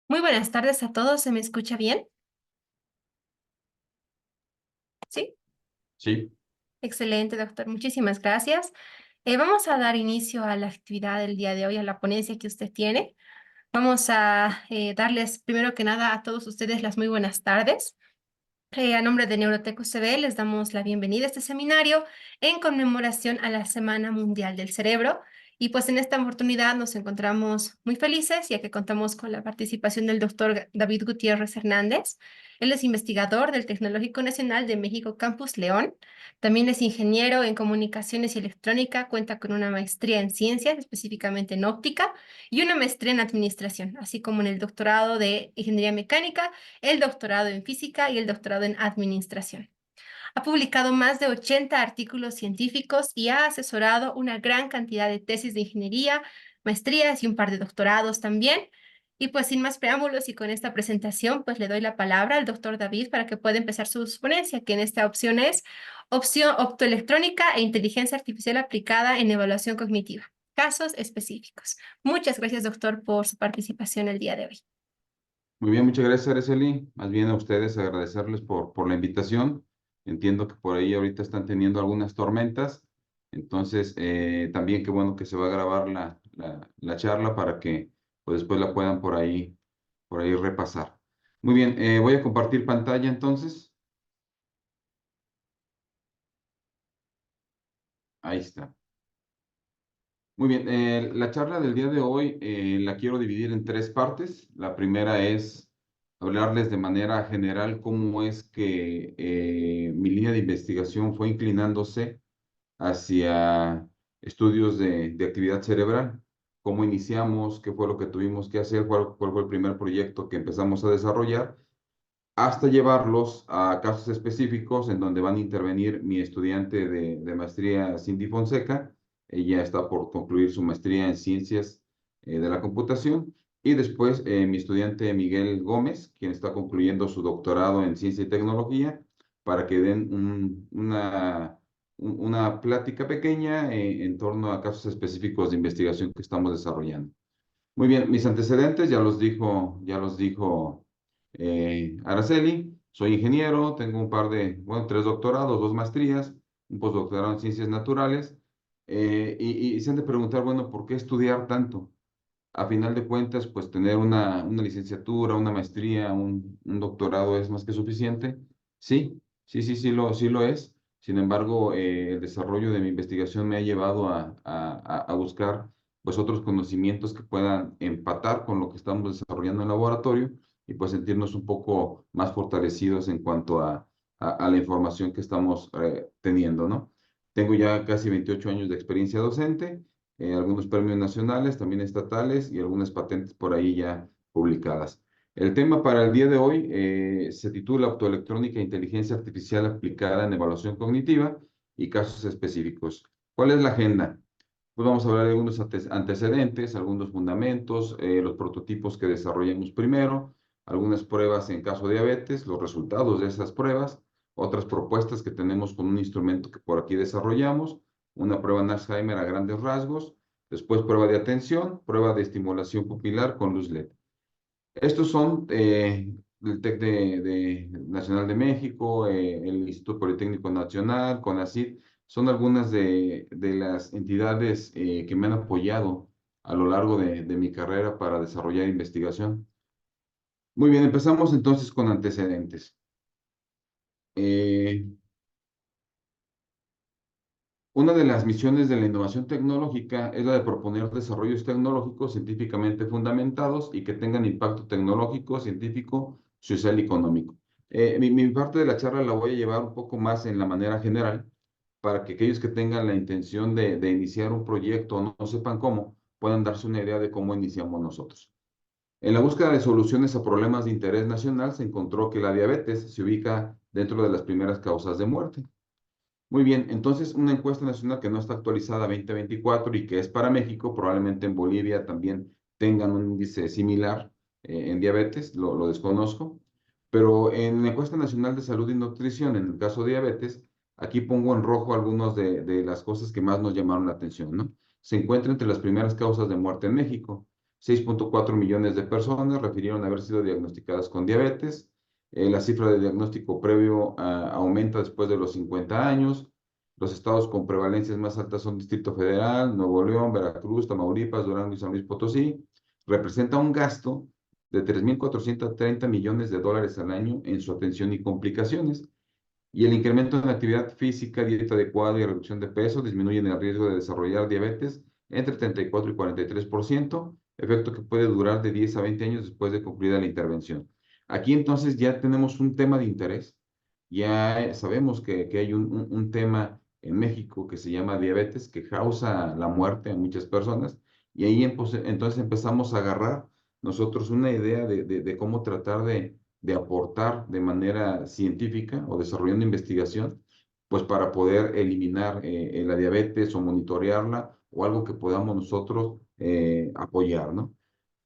Muy buenas tardes a todos, ¿se me escucha bien? Sí, Sí, excelente, doctor, muchísimas gracias. Vamos a dar inicio a la actividad del día de hoy, a la ponencia que usted tiene. Vamos a darles, primero que nada, a todos ustedes las muy buenas tardes. A nombre de Neurotec UCB les damos la bienvenida a este seminario en conmemoración a la Semana Mundial del Cerebro. Y pues en esta oportunidad nos encontramos muy felices ya que contamos con la participación del doctor David Gutiérrez Hernández. Él es investigador del Tecnológico Nacional de México Campus León. También es ingeniero en comunicaciones y electrónica, cuenta con una maestría en ciencias, específicamente en óptica, y una maestría en administración, así como en el doctorado de ingeniería mecánica, el doctorado en física y el doctorado en administración. Ha publicado más de 80 artículos científicos y ha asesorado una gran cantidad de tesis de ingeniería, maestrías y un par de doctorados también. Y pues sin más preámbulos y con esta presentación, pues le doy la palabra al doctor David para que pueda empezar su ponencia, que en esta opción es opción optoelectrónica e inteligencia artificial aplicada en evaluación cognitiva. Casos específicos. Muchas gracias, doctor, por su participación el día de hoy. muy bien, muchas gracias, Araceli. Más bien a ustedes agradecerles por la invitación. Entiendo que por ahí ahorita están teniendo algunas tormentas, entonces también qué bueno que se va a grabar la charla para que pues, después la puedan por ahí repasar. Muy bien, voy a compartir pantalla entonces. Ahí está. Muy bien, la charla del día de hoy la quiero dividir en tres partes. La primera es hablarles de manera general cómo es que mi línea de investigación fue inclinándose hacia estudios de actividad cerebral, cómo iniciamos, qué fue lo que tuvimos que hacer, cuál fue el primer proyecto que empezamos a desarrollar, hasta llevarlos a casos específicos en donde van a intervenir mi estudiante de maestría, Cindy Fonseca. Ella está por concluir su maestría en ciencias de la computación. Y después mi estudiante Miguel Gómez, quien está concluyendo su doctorado en ciencia y tecnología, para que den una plática pequeña en torno a casos específicos de investigación que estamos desarrollando. Muy bien, mis antecedentes ya los dijo Araceli. Soy ingeniero, tengo bueno, 3 doctorados, 2 maestrías, un postdoctorado en ciencias naturales. Y se han de preguntar, bueno, ¿por qué estudiar tanto? A final de cuentas, pues tener una licenciatura, una maestría, un doctorado es más que suficiente. Sí, sí lo es. Sin embargo, el desarrollo de mi investigación me ha llevado a buscar pues otros conocimientos que puedan empatar con lo que estamos desarrollando en el laboratorio y pues sentirnos un poco más fortalecidos en cuanto a la información que estamos teniendo, ¿no? Tengo ya casi 28 años de experiencia docente, algunos premios nacionales, también estatales y algunas patentes por ahí ya publicadas. El tema para el día de hoy se titula Optoelectrónica e Inteligencia Artificial aplicada en evaluación cognitiva y casos específicos. ¿Cuál es la agenda? Pues vamos a hablar de algunos antecedentes, algunos fundamentos, los prototipos que desarrollamos primero, algunas pruebas en caso de diabetes, los resultados de esas pruebas, otras propuestas que tenemos con un instrumento que por aquí desarrollamos, una prueba en Alzheimer a grandes rasgos, después prueba de atención, prueba de estimulación pupilar con luz LED. Estos son el TEC Nacional de México, el Instituto Politécnico Nacional, CONACYT, son algunas de las entidades que me han apoyado a lo largo de mi carrera para desarrollar investigación. Muy bien, empezamos entonces con antecedentes. Eh, Una de las misiones de la innovación tecnológica es la de proponer desarrollos tecnológicos científicamente fundamentados y que tengan impacto tecnológico, científico, social y económico. Mi parte de la charla la voy a llevar un poco más en la manera general para que aquellos que tengan la intención de iniciar un proyecto o no sepan cómo, puedan darse una idea de cómo iniciamos nosotros. En la búsqueda de soluciones a problemas de interés nacional se encontró que la diabetes se ubica dentro de las primeras causas de muerte. Muy bien, entonces una encuesta nacional que no está actualizada 2024 y que es para México, probablemente en Bolivia también tengan un índice similar en diabetes, lo desconozco, pero en la encuesta nacional de salud y nutrición, en el caso de diabetes, aquí pongo en rojo algunas de las cosas que más nos llamaron la atención, ¿no? Se encuentra entre las primeras causas de muerte en México. 6.4 millones de personas refirieron haber sido diagnosticadas con diabetes. La cifra de diagnóstico previo aumenta después de los 50 años. Los estados con prevalencias más altas son Distrito Federal, Nuevo León, Veracruz, Tamaulipas, Durango y San Luis Potosí. Representa un gasto de 3.430 millones de dólares al año en su atención y complicaciones. Y el incremento en actividad física, dieta adecuada y reducción de peso disminuyen el riesgo de desarrollar diabetes entre 34 y 43%, efecto que puede durar de 10 a 20 años después de concluida la intervención. Aquí entonces ya tenemos un tema de interés, ya sabemos que hay un tema en México que se llama diabetes, que causa la muerte a muchas personas, y ahí entonces empezamos a agarrar nosotros una idea de cómo tratar de aportar de manera científica o desarrollando investigación, pues para poder eliminar la diabetes o monitorearla o algo que podamos nosotros apoyar, ¿no?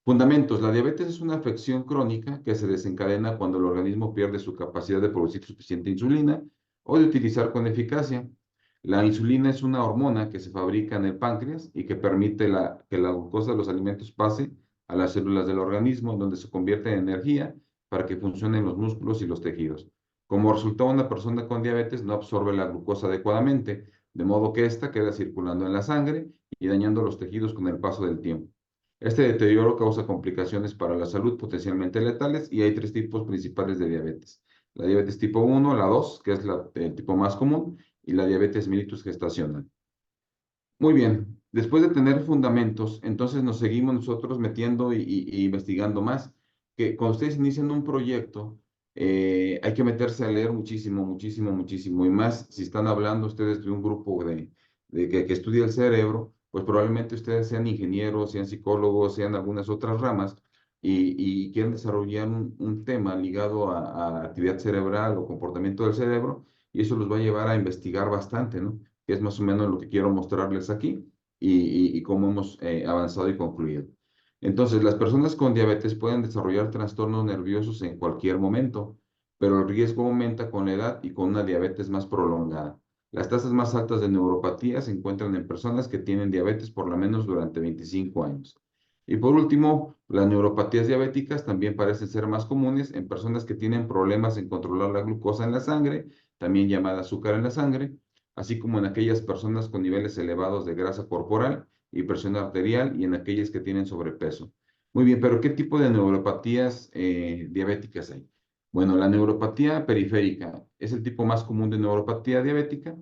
Fundamentos. La diabetes es una afección crónica que se desencadena cuando el organismo pierde su capacidad de producir suficiente insulina o de utilizar con eficacia. La insulina es una hormona que se fabrica en el páncreas y que permite que la glucosa de los alimentos pase a las células del organismo, donde se convierte en energía para que funcionen los músculos y los tejidos. Como resultado, una persona con diabetes no absorbe la glucosa adecuadamente, de modo que ésta queda circulando en la sangre y dañando los tejidos con el paso del tiempo. Este deterioro causa complicaciones para la salud potencialmente letales y hay tres tipos principales de diabetes. La diabetes tipo 1, la 2, que es el tipo más común, y la diabetes mellitus gestacional. Muy bien, después de tener fundamentos, entonces nos seguimos nosotros metiendo y investigando más. Que cuando ustedes inician un proyecto, hay que meterse a leer muchísimo, muchísimo, muchísimo. Y más si están hablando ustedes de un grupo que estudia el cerebro, pues probablemente ustedes sean ingenieros, sean psicólogos, sean algunas otras ramas y quieren desarrollar un tema ligado a actividad cerebral o comportamiento del cerebro, y eso los va a llevar a investigar bastante, ¿no? Que es más o menos lo que quiero mostrarles aquí y cómo hemos avanzado y concluido. Entonces, las personas con diabetes pueden desarrollar trastornos nerviosos en cualquier momento, pero el riesgo aumenta con la edad y con una diabetes más prolongada. Las tasas más altas de neuropatía se encuentran en personas que tienen diabetes por lo menos durante 25 años. Y por último, las neuropatías diabéticas también parecen ser más comunes en personas que tienen problemas en controlar la glucosa en la sangre, también llamada azúcar en la sangre, así como en aquellas personas con niveles elevados de grasa corporal y presión arterial y en aquellas que tienen sobrepeso. Muy bien, pero ¿qué tipo de neuropatías diabéticas hay? Bueno, la neuropatía periférica es el tipo más común de neuropatía diabética.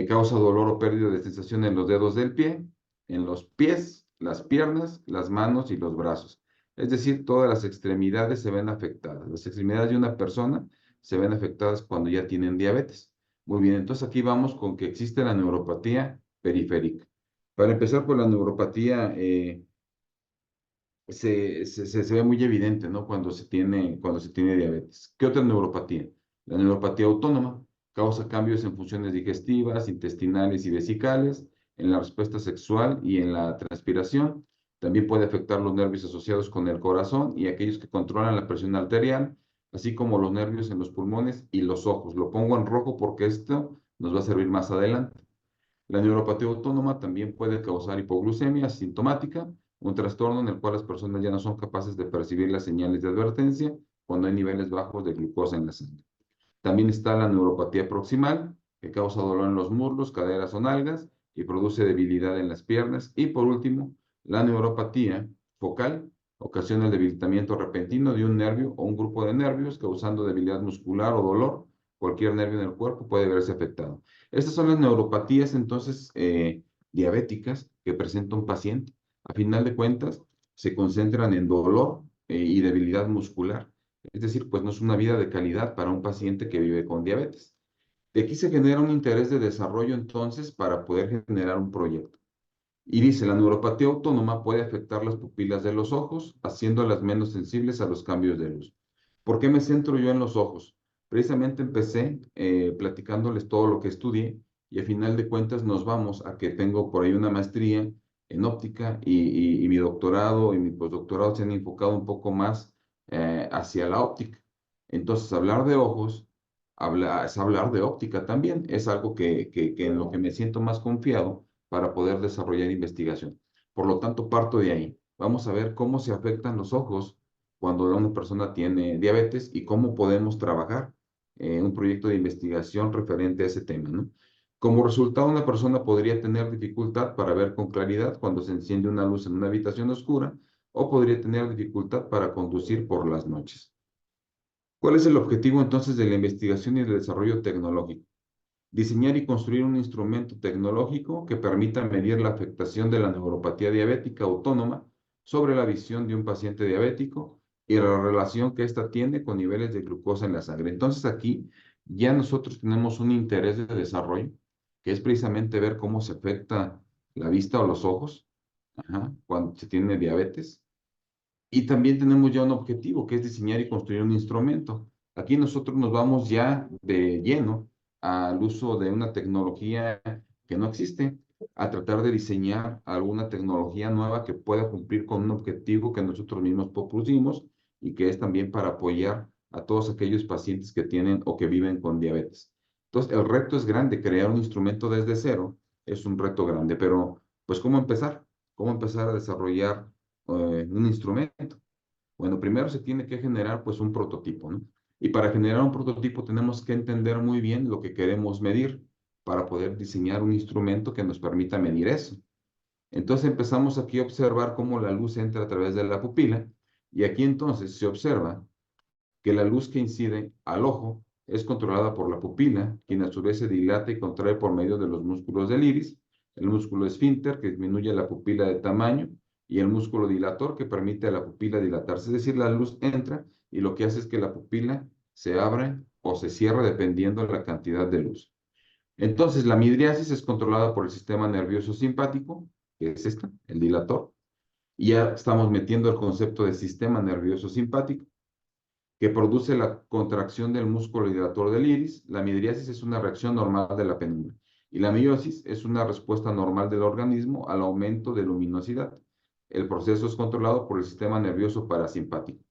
Causa dolor o pérdida de sensación en los dedos del pie, en los pies, las piernas, las manos y los brazos. Es decir, todas las extremidades se ven afectadas. Las extremidades de una persona se ven afectadas cuando ya tienen diabetes. Muy bien, entonces aquí vamos con que existe la neuropatía periférica. Para empezar, por la neuropatía se ve muy evidente, ¿no? Cuando se tiene diabetes. ¿Qué otra neuropatía? La neuropatía autónoma causa cambios en funciones digestivas, intestinales y vesicales, en la respuesta sexual y en la transpiración. También puede afectar los nervios asociados con el corazón y aquellos que controlan la presión arterial, así como los nervios en los pulmones y los ojos. Lo pongo en rojo porque esto nos va a servir más adelante. La neuropatía autónoma también puede causar hipoglucemia sintomática, un trastorno en el cual las personas ya no son capaces de percibir las señales de advertencia cuando hay niveles bajos de glucosa en la sangre. También está la neuropatía proximal, que causa dolor en los muslos, caderas o nalgas y produce debilidad en las piernas. Y por último, la neuropatía focal ocasiona el debilitamiento repentino de un nervio o un grupo de nervios, causando debilidad muscular o dolor. Cualquier nervio en el cuerpo puede verse afectado. Estas son las neuropatías, entonces, diabéticas que presenta un paciente. A final de cuentas, se concentran en dolor y debilidad muscular. Es decir, pues no es una vida de calidad para un paciente que vive con diabetes. De aquí se genera un interés de desarrollo entonces para poder generar un proyecto. Y dice, la neuropatía autónoma puede afectar las pupilas de los ojos, haciéndolas menos sensibles a los cambios de luz. ¿Por qué me centro yo en los ojos? Precisamente empecé platicándoles todo lo que estudié y a final de cuentas nos vamos a que tengo por ahí una maestría en óptica y mi doctorado y mi postdoctorado se han enfocado un poco más hacia la óptica. Entonces, hablar de ojos es hablar de óptica también. Es algo que en lo que me siento más confiado para poder desarrollar investigación. Por lo tanto, parto de ahí. vamos a ver cómo se afectan los ojos cuando una persona tiene diabetes y cómo podemos trabajar un proyecto de investigación referente a ese tema, ¿no? Como resultado, una persona podría tener dificultad para ver con claridad cuando se enciende una luz en una habitación oscura o podría tener dificultad para conducir por las noches. ¿Cuál es el objetivo entonces de la investigación y el desarrollo tecnológico? Diseñar y construir un instrumento tecnológico que permita medir la afectación de la neuropatía diabética autónoma sobre la visión de un paciente diabético y la relación que ésta tiene con niveles de glucosa en la sangre. Entonces aquí ya nosotros tenemos un interés de desarrollo, que es precisamente ver cómo se afecta la vista o los ojos, cuando se tiene diabetes. Y también tenemos ya un objetivo, que es diseñar y construir un instrumento. Aquí nosotros nos vamos ya de lleno al uso de una tecnología que no existe, a tratar de diseñar alguna tecnología nueva que pueda cumplir con un objetivo que nosotros mismos propusimos y que es también para apoyar a todos aquellos pacientes que tienen o que viven con diabetes. Entonces, el reto es grande, crear un instrumento desde cero es un reto grande, pero pues ¿cómo empezar? ¿Cómo empezar a desarrollar un instrumento? Bueno, primero se tiene que generar pues un prototipo, ¿no? Y para generar un prototipo tenemos que entender muy bien lo que queremos medir para poder diseñar un instrumento que nos permita medir eso. Entonces empezamos aquí a observar cómo la luz entra a través de la pupila y aquí entonces se observa que la luz que incide al ojo es controlada por la pupila, quien a su vez se dilata y contrae por medio de los músculos del iris, el músculo esfínter que disminuye la pupila de tamaño y el músculo dilator que permite a la pupila dilatarse. Es decir, la luz entra y lo que hace es que la pupila se abre o se cierra dependiendo de la cantidad de luz. Entonces, la midriasis es controlada por el sistema nervioso simpático, que es esta, el dilator, y ya estamos metiendo el concepto de sistema nervioso simpático que produce la contracción del músculo dilator del iris. La midriasis es una reacción normal de la penumbra y la meiosis es una respuesta normal del organismo al aumento de luminosidad. El proceso es controlado por el sistema nervioso parasimpático.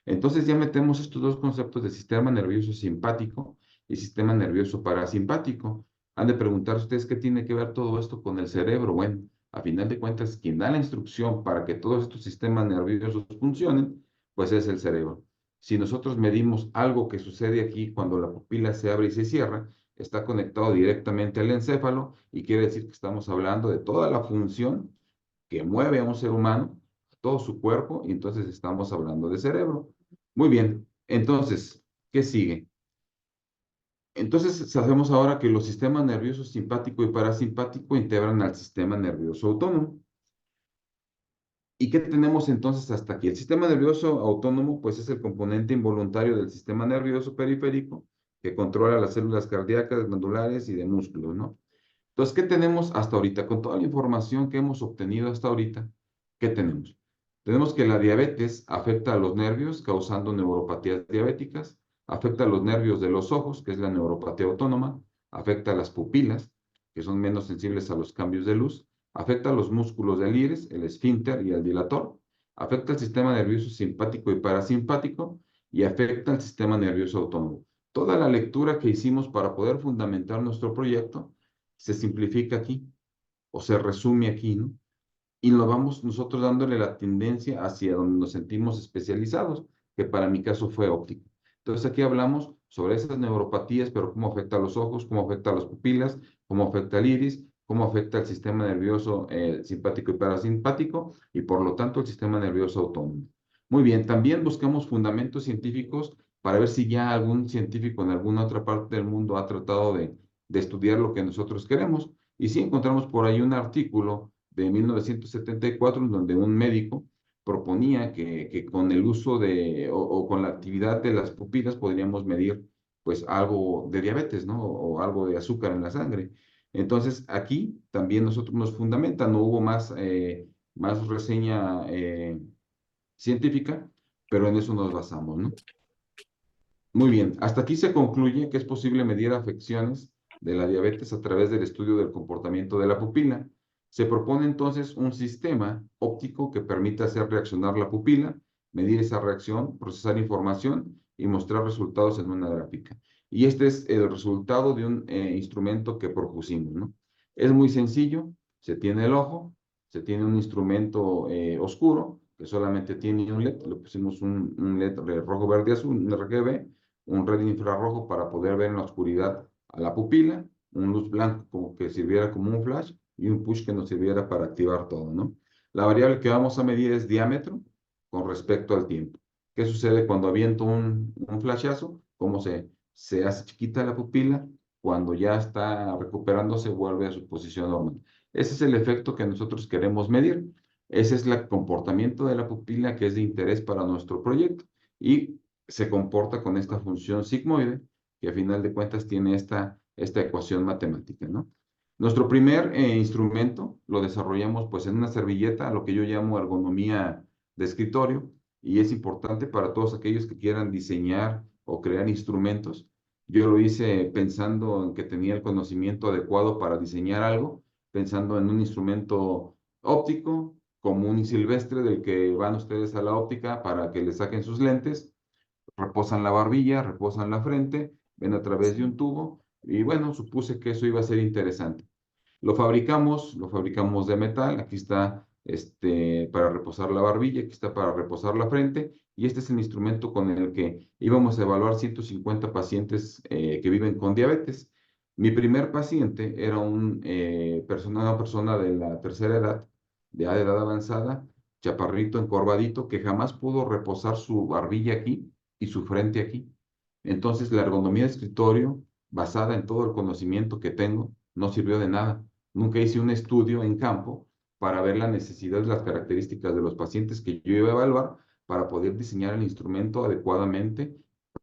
Entonces ya metemos estos dos conceptos de sistema nervioso simpático y sistema nervioso parasimpático. Han de preguntar ustedes qué tiene que ver todo esto con el cerebro. Bueno, a final de cuentas, quien da la instrucción para que todos estos sistemas nerviosos funcionen, pues es el cerebro. Si nosotros medimos algo que sucede aquí cuando la pupila se abre y se cierra, está conectado directamente al encéfalo y quiere decir que estamos hablando de toda la función que mueve a un ser humano, todo su cuerpo, y entonces estamos hablando de cerebro. Muy bien, entonces, ¿qué sigue? Entonces sabemos ahora que los sistemas nerviosos simpático y parasimpático integran al sistema nervioso autónomo. ¿Y qué tenemos entonces hasta aquí? El sistema nervioso autónomo, pues es el componente involuntario del sistema nervioso periférico que controla las células cardíacas, glandulares y de músculos, ¿no? Entonces, ¿qué tenemos hasta ahorita? Con toda la información que hemos obtenido hasta ahorita, ¿qué tenemos? Tenemos que la diabetes afecta a los nervios, causando neuropatías diabéticas, afecta a los nervios de los ojos, que es la neuropatía autónoma, afecta a las pupilas, que son menos sensibles a los cambios de luz, afecta a los músculos del iris, el esfínter y el dilator, afecta al sistema nervioso simpático y parasimpático y afecta al sistema nervioso autónomo. Toda la lectura que hicimos para poder fundamentar nuestro proyecto se simplifica aquí o se resume aquí, ¿no? Y lo vamos nosotros dándole la tendencia hacia donde nos sentimos especializados, que para mi caso fue óptico. Entonces aquí hablamos sobre esas neuropatías, pero cómo afecta a los ojos, cómo afecta a las pupilas, cómo afecta al iris, cómo afecta al sistema nervioso simpático y parasimpático, y por lo tanto el sistema nervioso autónomo. Muy bien, también buscamos fundamentos científicos para ver si ya algún científico en alguna otra parte del mundo ha tratado de estudiar lo que nosotros queremos. Y sí encontramos por ahí un artículo de 1974, en donde un médico proponía que con el uso o con la actividad de las pupilas podríamos medir pues algo de diabetes, ¿no? O algo de azúcar en la sangre. Entonces aquí también nosotros nos fundamenta, no hubo más reseña científica, pero en eso nos basamos, ¿no? Muy bien, hasta aquí se concluye que es posible medir afecciones de la diabetes a través del estudio del comportamiento de la pupila. Se propone entonces un sistema óptico que permita hacer reaccionar la pupila, medir esa reacción, procesar información y mostrar resultados en una gráfica. Y este es el resultado de un instrumento que propusimos, ¿no? Es muy sencillo, se tiene el ojo, se tiene un instrumento oscuro que solamente tiene un LED, le pusimos un LED de rojo, verde, azul, un RGB, un LED infrarrojo para poder ver en la oscuridad a la pupila, un luz blanco como que sirviera como un flash y un push que nos sirviera para activar todo, ¿no? La variable que vamos a medir es diámetro con respecto al tiempo. ¿Qué sucede cuando aviento un flashazo? ¿Cómo se hace chiquita la pupila? Cuando ya está recuperándose, vuelve a su posición normal. Ese es el efecto que nosotros queremos medir. Ese es el comportamiento de la pupila que es de interés para nuestro proyecto y se comporta con esta función sigmoide que a final de cuentas tiene esta ecuación matemática, ¿no? Nuestro primer instrumento lo desarrollamos pues en una servilleta, lo que yo llamo ergonomía de escritorio, y es importante para todos aquellos que quieran diseñar o crear instrumentos. Yo lo hice pensando en que tenía el conocimiento adecuado para diseñar algo, pensando en un instrumento óptico, común y silvestre, del que van ustedes a la óptica para que le saquen sus lentes, reposan la barbilla, reposan la frente, ven a través de un tubo, y bueno, supuse que eso iba a ser interesante. Lo fabricamos de metal, aquí está para reposar la barbilla, aquí está para reposar la frente, y este es el instrumento con el que íbamos a evaluar 150 pacientes que viven con diabetes. Mi primer paciente era una persona de la tercera edad, de edad avanzada, chaparrito, encorvadito, que jamás pudo reposar su barbilla aquí y su frente aquí. Entonces, la ergonomía de escritorio, basada en todo el conocimiento que tengo, no sirvió de nada. Nunca hice un estudio en campo para ver la necesidad y las características de los pacientes que yo iba a evaluar para poder diseñar el instrumento adecuadamente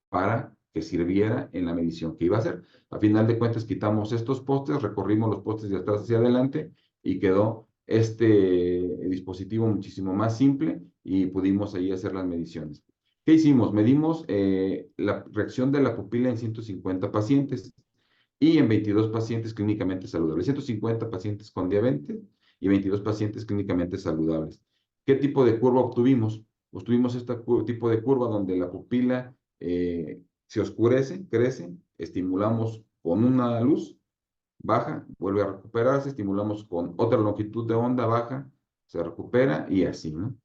para que sirviera en la medición que iba a hacer. A final de cuentas, quitamos estos postes, recorrimos los postes de atrás hacia adelante y quedó este dispositivo muchísimo más simple y pudimos ahí hacer las mediciones. ¿Qué hicimos? Medimos la reacción de la pupila en 150 pacientes y en 22 pacientes clínicamente saludables, 150 pacientes con diabetes y 22 pacientes clínicamente saludables. ¿Qué tipo de curva obtuvimos? Obtuvimos este tipo de curva donde la pupila se oscurece, crece, estimulamos con una luz, baja, vuelve a recuperarse, estimulamos con otra longitud de onda, baja, se recupera y así, ¿no?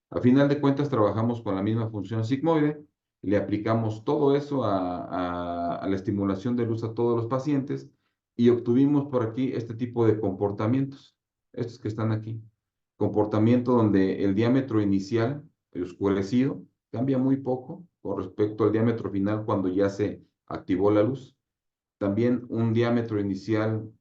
A final de cuentas, trabajamos con la misma función sigmoide, le aplicamos todo eso a la estimulación de luz a todos los pacientes y obtuvimos por aquí este tipo de comportamientos, estos que están aquí. Comportamiento donde el diámetro inicial, el oscurecido, cambia muy poco con respecto al diámetro final cuando ya se activó la luz. También un diámetro inicial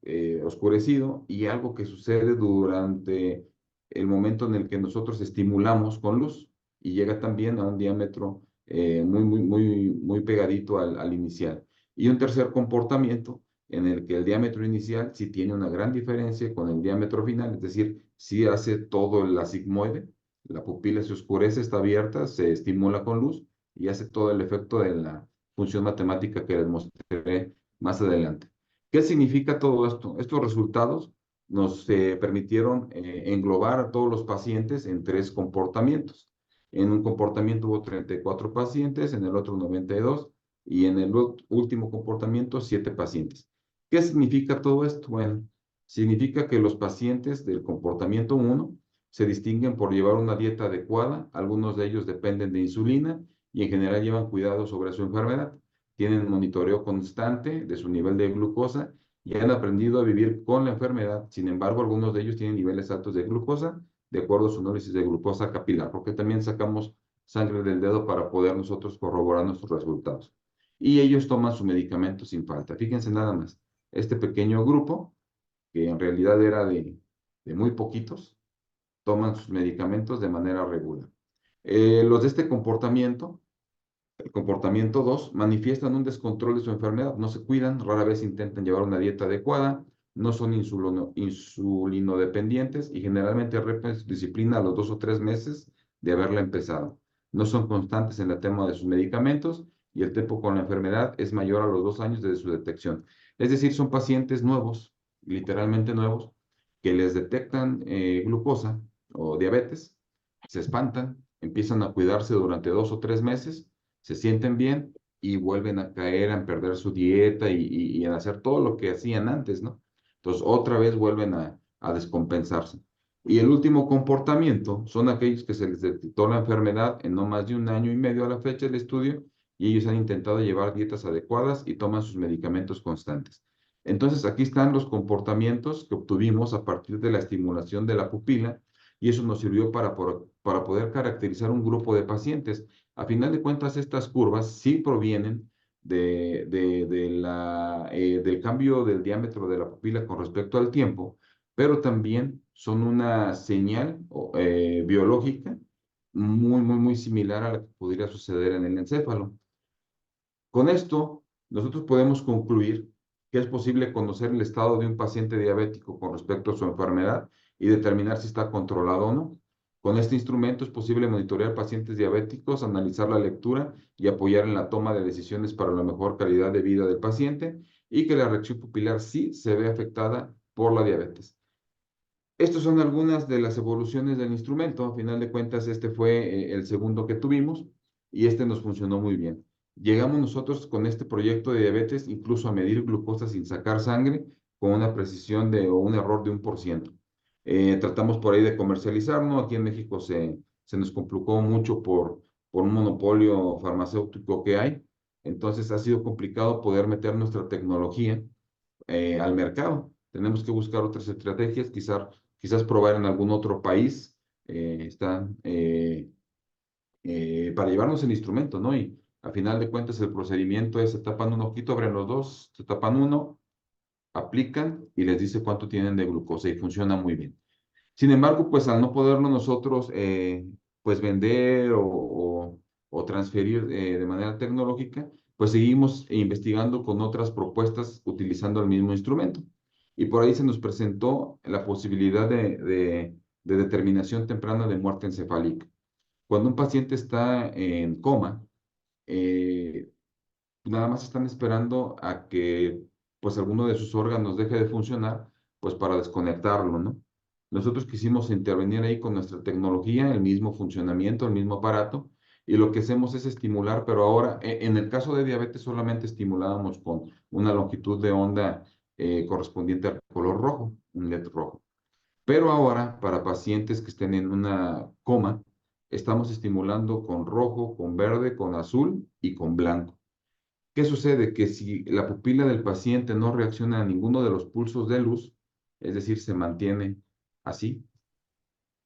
oscurecido y algo que sucede durante el momento en el que nosotros estimulamos con luz y llega también a un diámetro muy pegadito al inicial. Y un tercer comportamiento en el que el diámetro inicial sí tiene una gran diferencia con el diámetro final, es decir, sí hace todo la sigmoide, la pupila se oscurece, está abierta, se estimula con luz y hace todo el efecto de la función matemática que les mostré más adelante. ¿Qué significa todo esto? Estos resultados nos permitieron englobar a todos los pacientes en tres comportamientos. En un comportamiento hubo 34 pacientes, en el otro 92 y en el último comportamiento 7 pacientes. ¿Qué significa todo esto? Bueno, significa que los pacientes del comportamiento 1 se distinguen por llevar una dieta adecuada, algunos de ellos dependen de insulina y en general llevan cuidado sobre su enfermedad, tienen monitoreo constante de su nivel de glucosa y han aprendido a vivir con la enfermedad. Sin embargo, algunos de ellos tienen niveles altos de glucosa, de acuerdo a su análisis de glucosa capilar, porque también sacamos sangre del dedo para poder nosotros corroborar nuestros resultados. Y ellos toman su medicamento sin falta. Fíjense nada más, este pequeño grupo, que en realidad era de muy poquitos, toman sus medicamentos de manera regular. Los de este comportamiento, el comportamiento 2, manifiestan un descontrol de su enfermedad, no se cuidan, rara vez intentan llevar una dieta adecuada, no son insulinodependientes y generalmente rompen su disciplina a los 2 o 3 meses de haberla empezado. No son constantes en el tema de sus medicamentos y el tiempo con la enfermedad es mayor a los 2 años desde su detección. Es decir, son pacientes nuevos, literalmente nuevos, que les detectan glucosa o diabetes, se espantan, empiezan a cuidarse durante 2 o 3 meses, se sienten bien y vuelven a caer, a perder su dieta y a hacer todo lo que hacían antes, ¿no? Entonces, otra vez vuelven a descompensarse. Y el último comportamiento son aquellos que se les detectó la enfermedad en no más de un año y medio a la fecha del estudio y ellos han intentado llevar dietas adecuadas y toman sus medicamentos constantes. Entonces, aquí están los comportamientos que obtuvimos a partir de la estimulación de la pupila y eso nos sirvió para poder caracterizar un grupo de pacientes. A final de cuentas, estas curvas sí provienen del cambio del diámetro de la pupila con respecto al tiempo, pero también son una señal biológica muy similar a la que podría suceder en el encéfalo. Con esto, nosotros podemos concluir que es posible conocer el estado de un paciente diabético con respecto a su enfermedad y determinar si está controlado o no. Con este instrumento es posible monitorear pacientes diabéticos, analizar la lectura y apoyar en la toma de decisiones para la mejor calidad de vida del paciente y que la reacción pupilar sí se ve afectada por la diabetes. Estas son algunas de las evoluciones del instrumento. A final de cuentas, este fue el segundo que tuvimos y este nos funcionó muy bien. Llegamos nosotros con este proyecto de diabetes incluso a medir glucosa sin sacar sangre con una precisión o un error de 1%. Tratamos por ahí de comercializarlo. Aquí en México se nos complicó mucho por un monopolio farmacéutico que hay. Entonces ha sido complicado poder meter nuestra tecnología al mercado. Tenemos que buscar otras estrategias, quizás probar en algún otro país, para llevarnos el instrumento, ¿no? Y a final de cuentas el procedimiento es, se tapan un ojito, abren los dos, se tapan uno, aplican y les dice cuánto tienen de glucosa y funciona muy bien. Sin embargo, pues al no poderlo nosotros pues vender o transferir de manera tecnológica, pues seguimos investigando con otras propuestas utilizando el mismo instrumento. Y por ahí se nos presentó la posibilidad de determinación temprana de muerte encefálica. Cuando un paciente está en coma, eh, nada más están esperando a que pues alguno de sus órganos deje de funcionar, pues para desconectarlo, ¿no? Nosotros quisimos intervenir ahí con nuestra tecnología, el mismo funcionamiento, el mismo aparato, y lo que hacemos es estimular, pero ahora, en el caso de diabetes solamente estimulábamos con una longitud de onda correspondiente al color rojo, un LED rojo. Pero ahora, para pacientes que estén en una coma, estamos estimulando con rojo, con verde, con azul y con blanco. ¿Qué sucede? Que si la pupila del paciente no reacciona a ninguno de los pulsos de luz, es decir, se mantiene así,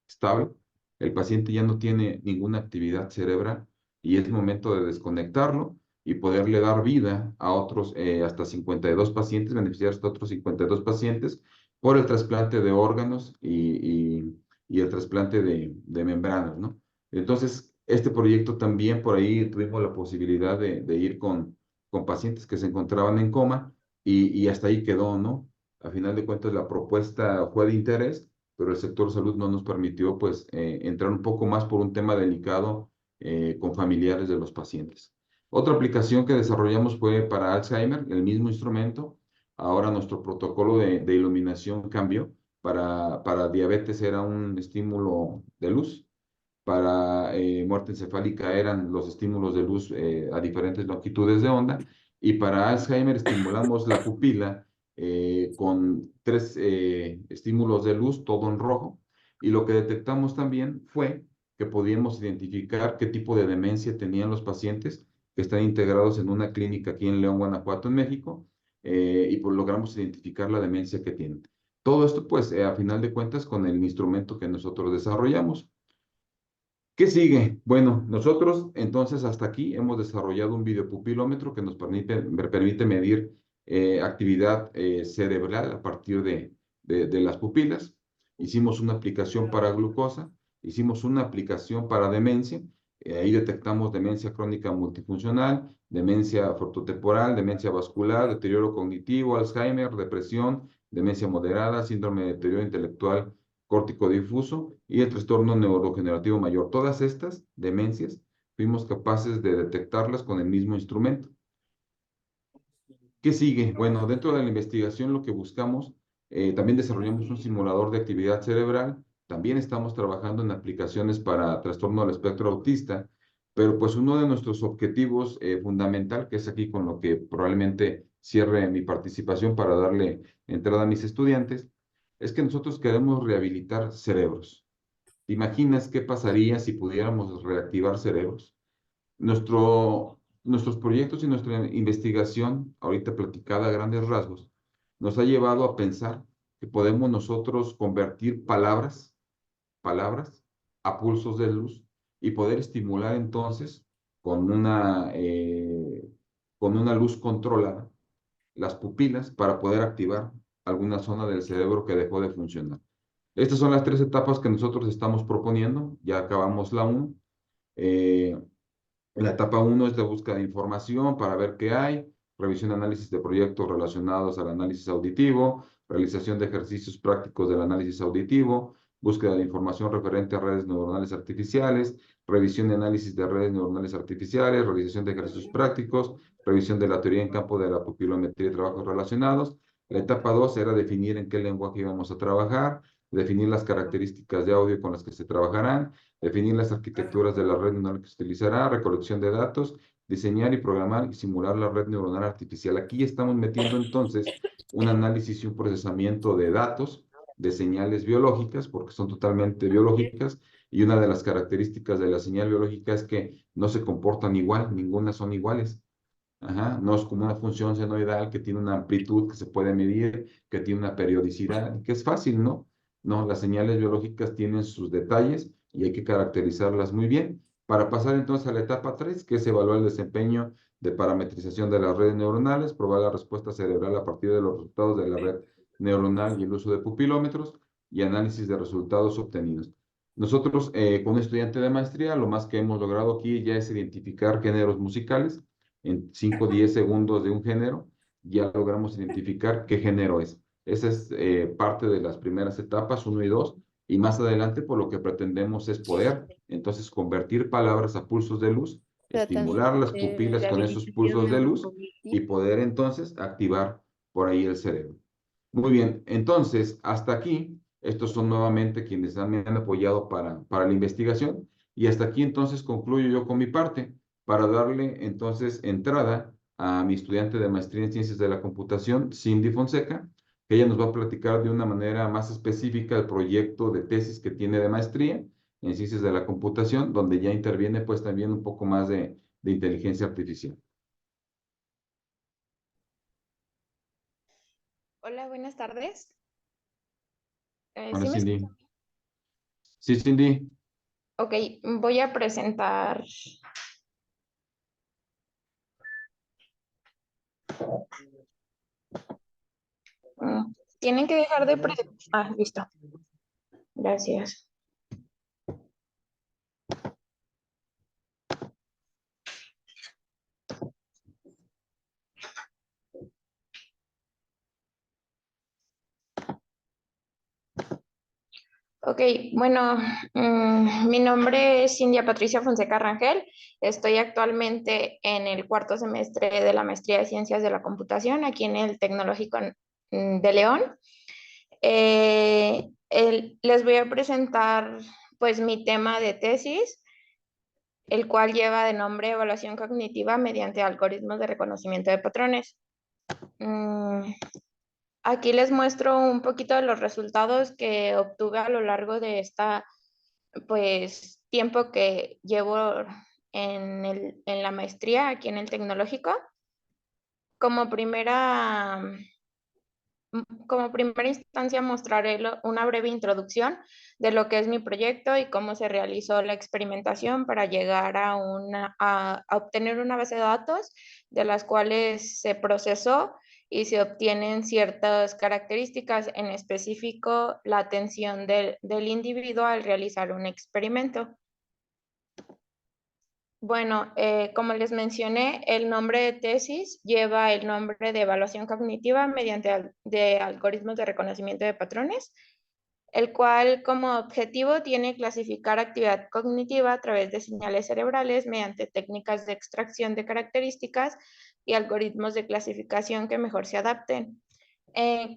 estable, el paciente ya no tiene ninguna actividad cerebral y es momento de desconectarlo y poderle dar vida a otros hasta 52 pacientes, beneficiar hasta otros 52 pacientes por el trasplante de órganos y el trasplante de membranas, ¿no? Entonces, este proyecto también por ahí tuvimos la posibilidad de ir con pacientes que se encontraban en coma y hasta ahí quedó, ¿no? A final de cuentas, la propuesta fue de interés, pero el sector salud no nos permitió pues entrar un poco más por un tema delicado con familiares de los pacientes. Otra aplicación que desarrollamos fue para Alzheimer, el mismo instrumento. Ahora nuestro protocolo de iluminación cambió. Para diabetes era un estímulo de luz. Para muerte encefálica eran los estímulos de luz a diferentes longitudes de onda. Y para Alzheimer estimulamos la pupila con tres estímulos de luz, todo en rojo. Y lo que detectamos también fue que podíamos identificar qué tipo de demencia tenían los pacientes que están integrados en una clínica aquí en León, Guanajuato, en México, y pues logramos identificar la demencia que tienen. Todo esto, pues, a final de cuentas, con el instrumento que nosotros desarrollamos. ¿Qué sigue? Bueno, nosotros entonces hasta aquí hemos desarrollado un videopupilómetro que nos permite medir actividad cerebral a partir de las pupilas. Hicimos una aplicación para glucosa, hicimos una aplicación para demencia. Ahí detectamos demencia crónica multifuncional, demencia frontotemporal, demencia vascular, deterioro cognitivo, Alzheimer, depresión, demencia moderada, síndrome de deterioro intelectual córtico difuso y el trastorno neurodegenerativo mayor. Todas estas demencias fuimos capaces de detectarlas con el mismo instrumento. ¿Qué sigue? Bueno, dentro de la investigación lo que buscamos, también desarrollamos un simulador de actividad cerebral, también estamos trabajando en aplicaciones para trastorno del espectro autista, pero pues uno de nuestros objetivos fundamental, que es aquí con lo que probablemente cierre mi participación para darle entrada a mis estudiantes, es que nosotros queremos rehabilitar cerebros. ¿Te imaginas qué pasaría si pudiéramos reactivar cerebros? Nuestros proyectos y nuestra investigación, ahorita platicada a grandes rasgos, nos ha llevado a pensar que podemos nosotros convertir palabras a pulsos de luz y poder estimular entonces con con una luz controlada las pupilas para poder activar alguna zona del cerebro que dejó de funcionar. Estas son las tres etapas que nosotros estamos proponiendo. Ya acabamos la 1. La etapa uno es de búsqueda de información para ver qué hay, revisión y análisis de proyectos relacionados al análisis auditivo, realización de ejercicios prácticos del análisis auditivo, búsqueda de información referente a redes neuronales artificiales, revisión y análisis de redes neuronales artificiales, realización de ejercicios prácticos, revisión de la teoría en campo de la pupilometría y trabajos relacionados. La etapa 2 era definir en qué lenguaje íbamos a trabajar, definir las características de audio con las que se trabajarán, definir las arquitecturas de la red neuronal que se utilizará, recolección de datos, diseñar y programar y simular la red neuronal artificial. Aquí estamos metiendo entonces un análisis y un procesamiento de datos, de señales biológicas, porque son totalmente biológicas, y una de las características de la señal biológica es que no se comportan igual, ninguna son iguales. Ajá, no es como una función senoidal que tiene una amplitud que se puede medir, que tiene una periodicidad, que es fácil, ¿no? No, las señales biológicas tienen sus detalles y hay que caracterizarlas muy bien. Para pasar entonces a la etapa 3, que es evaluar el desempeño de parametrización de las redes neuronales, probar la respuesta cerebral a partir de los resultados de la red neuronal y el uso de pupilómetros y análisis de resultados obtenidos. Nosotros, con un estudiante de maestría, lo más que hemos logrado aquí ya es identificar géneros musicales en 5 o 10 segundos de un género, ya logramos identificar qué género es. Esa es parte de las primeras etapas, 1 y 2, y más adelante por lo que pretendemos es poder entonces convertir palabras a pulsos de luz, Tratamiento estimular las de pupilas con esos rehabilitación pulsos de luz y neurocognitiva. poder entonces activar por ahí el cerebro. Muy bien, entonces hasta aquí, estos son nuevamente quienes me han apoyado para la investigación y hasta aquí entonces concluyo yo con mi parte para darle entonces entrada a mi estudiante de maestría en Ciencias de la Computación, Cindy Fonseca, que ella nos va a platicar de una manera más específica el proyecto de tesis que tiene de maestría en Ciencias de la Computación, donde ya interviene pues también un poco más de inteligencia artificial. Hola, buenas tardes. Hola, ¿Sí me escuchan? Cindy. Sí, Cindy. Ok, voy a presentar. Tienen que dejar de listo. Gracias. Ok, bueno, mi nombre es Cindia Patricia Fonseca Rangel. Estoy actualmente en el cuarto semestre de la maestría de Ciencias de la Computación aquí en el Tecnológico de León. Les voy a presentar pues mi tema de tesis, el cual lleva de nombre Evaluación Cognitiva mediante algoritmos de reconocimiento de patrones. Aquí les muestro un poquito de los resultados que obtuve a lo largo de esta pues tiempo que llevo en la maestría aquí en el tecnológico. Como primera, como primera instancia mostraré una breve introducción de lo que es mi proyecto y cómo se realizó la experimentación para llegar a obtener una base de datos de las cuales se procesó y se obtienen ciertas características, en específico la atención del individuo al realizar un experimento. Bueno, como les mencioné, el nombre de tesis lleva el nombre de evaluación cognitiva mediante de algoritmos de reconocimiento de patrones, el cual como objetivo tiene clasificar actividad cognitiva a través de señales cerebrales mediante técnicas de extracción de características y algoritmos de clasificación que mejor se adapten.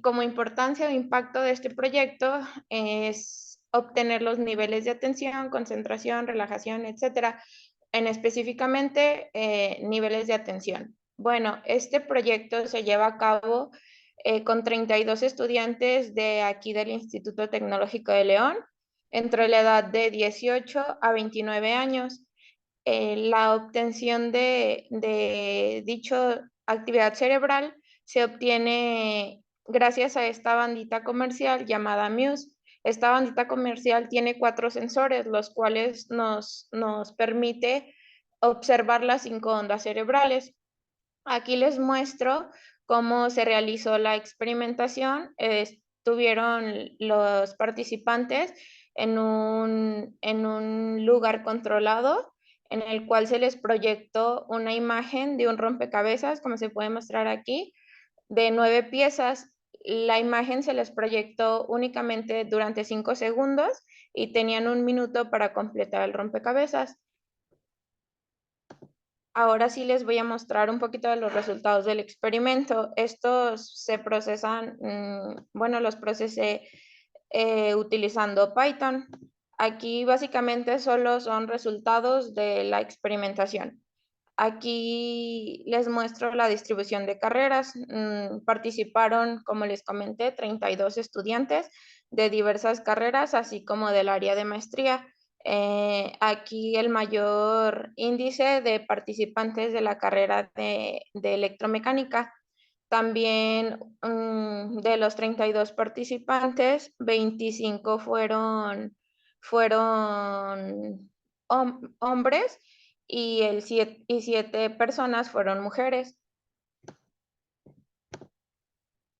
Como importancia o impacto de este proyecto es obtener los niveles de atención, concentración, relajación, etcétera, en específicamente niveles de atención. Bueno, este proyecto se lleva a cabo con 32 estudiantes de aquí del Instituto Tecnológico de León, entre la edad de 18 a 29 años. La obtención de dicha actividad cerebral se obtiene gracias a esta bandita comercial llamada Muse. Esta bandita comercial tiene 4 sensores, los cuales nos permite observar las 5 ondas cerebrales. Aquí les muestro cómo se realizó la experimentación. Estuvieron los participantes en un lugar controlado en el cual se les proyectó una imagen de un rompecabezas, como se puede mostrar aquí, de 9 piezas. La imagen se les proyectó únicamente durante 5 segundos y tenían 1 minuto para completar el rompecabezas. Ahora sí les voy a mostrar un poquito de los resultados del experimento. Estos se procesan, bueno, los procesé utilizando Python. Aquí básicamente solo son resultados de la experimentación. Aquí les muestro la distribución de carreras. Participaron, como les comenté, 32 estudiantes de diversas carreras, así como del área de maestría. Aquí el mayor índice de participantes de la carrera de electromecánica. También de los 32 participantes, 25 fueron hombres y 7 personas fueron mujeres.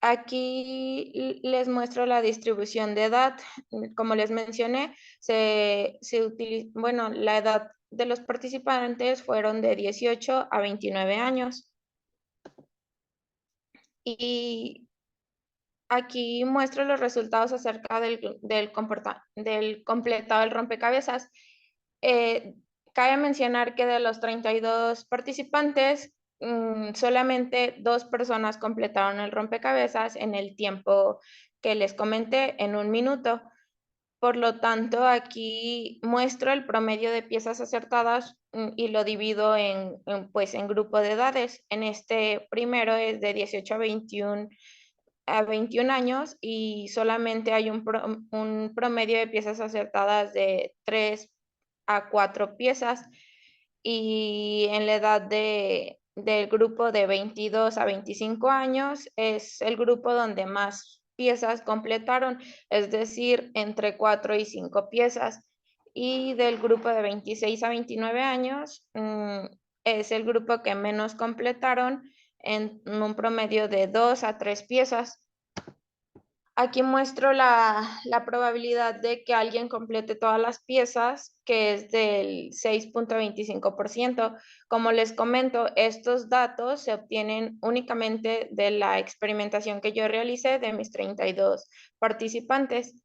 Aquí les muestro la distribución de edad. Como les mencioné, bueno, la edad de los participantes fueron de 18 a 29 años. Y aquí muestro los resultados acerca del completado del rompecabezas. Cabe mencionar que de los 32 participantes, solamente 2 personas completaron el rompecabezas en el tiempo que les comenté, en 1 minuto. Por lo tanto, aquí muestro el promedio de piezas acertadas y lo divido pues, en grupo de edades. En este primero es de 18 a 21 años y solamente hay un promedio de piezas acertadas de 3 a 4 piezas. Y en la edad del grupo de 22 a 25 años es el grupo donde más piezas completaron, es decir, entre 4 y 5 piezas. Y del grupo de 26 a 29 años es el grupo que menos completaron en un promedio de 2 a 3 piezas. Aquí muestro la probabilidad de que alguien complete todas las piezas, que es del 6.25%. Como les comento, estos datos se obtienen únicamente de la experimentación que yo realicé de mis 32 participantes.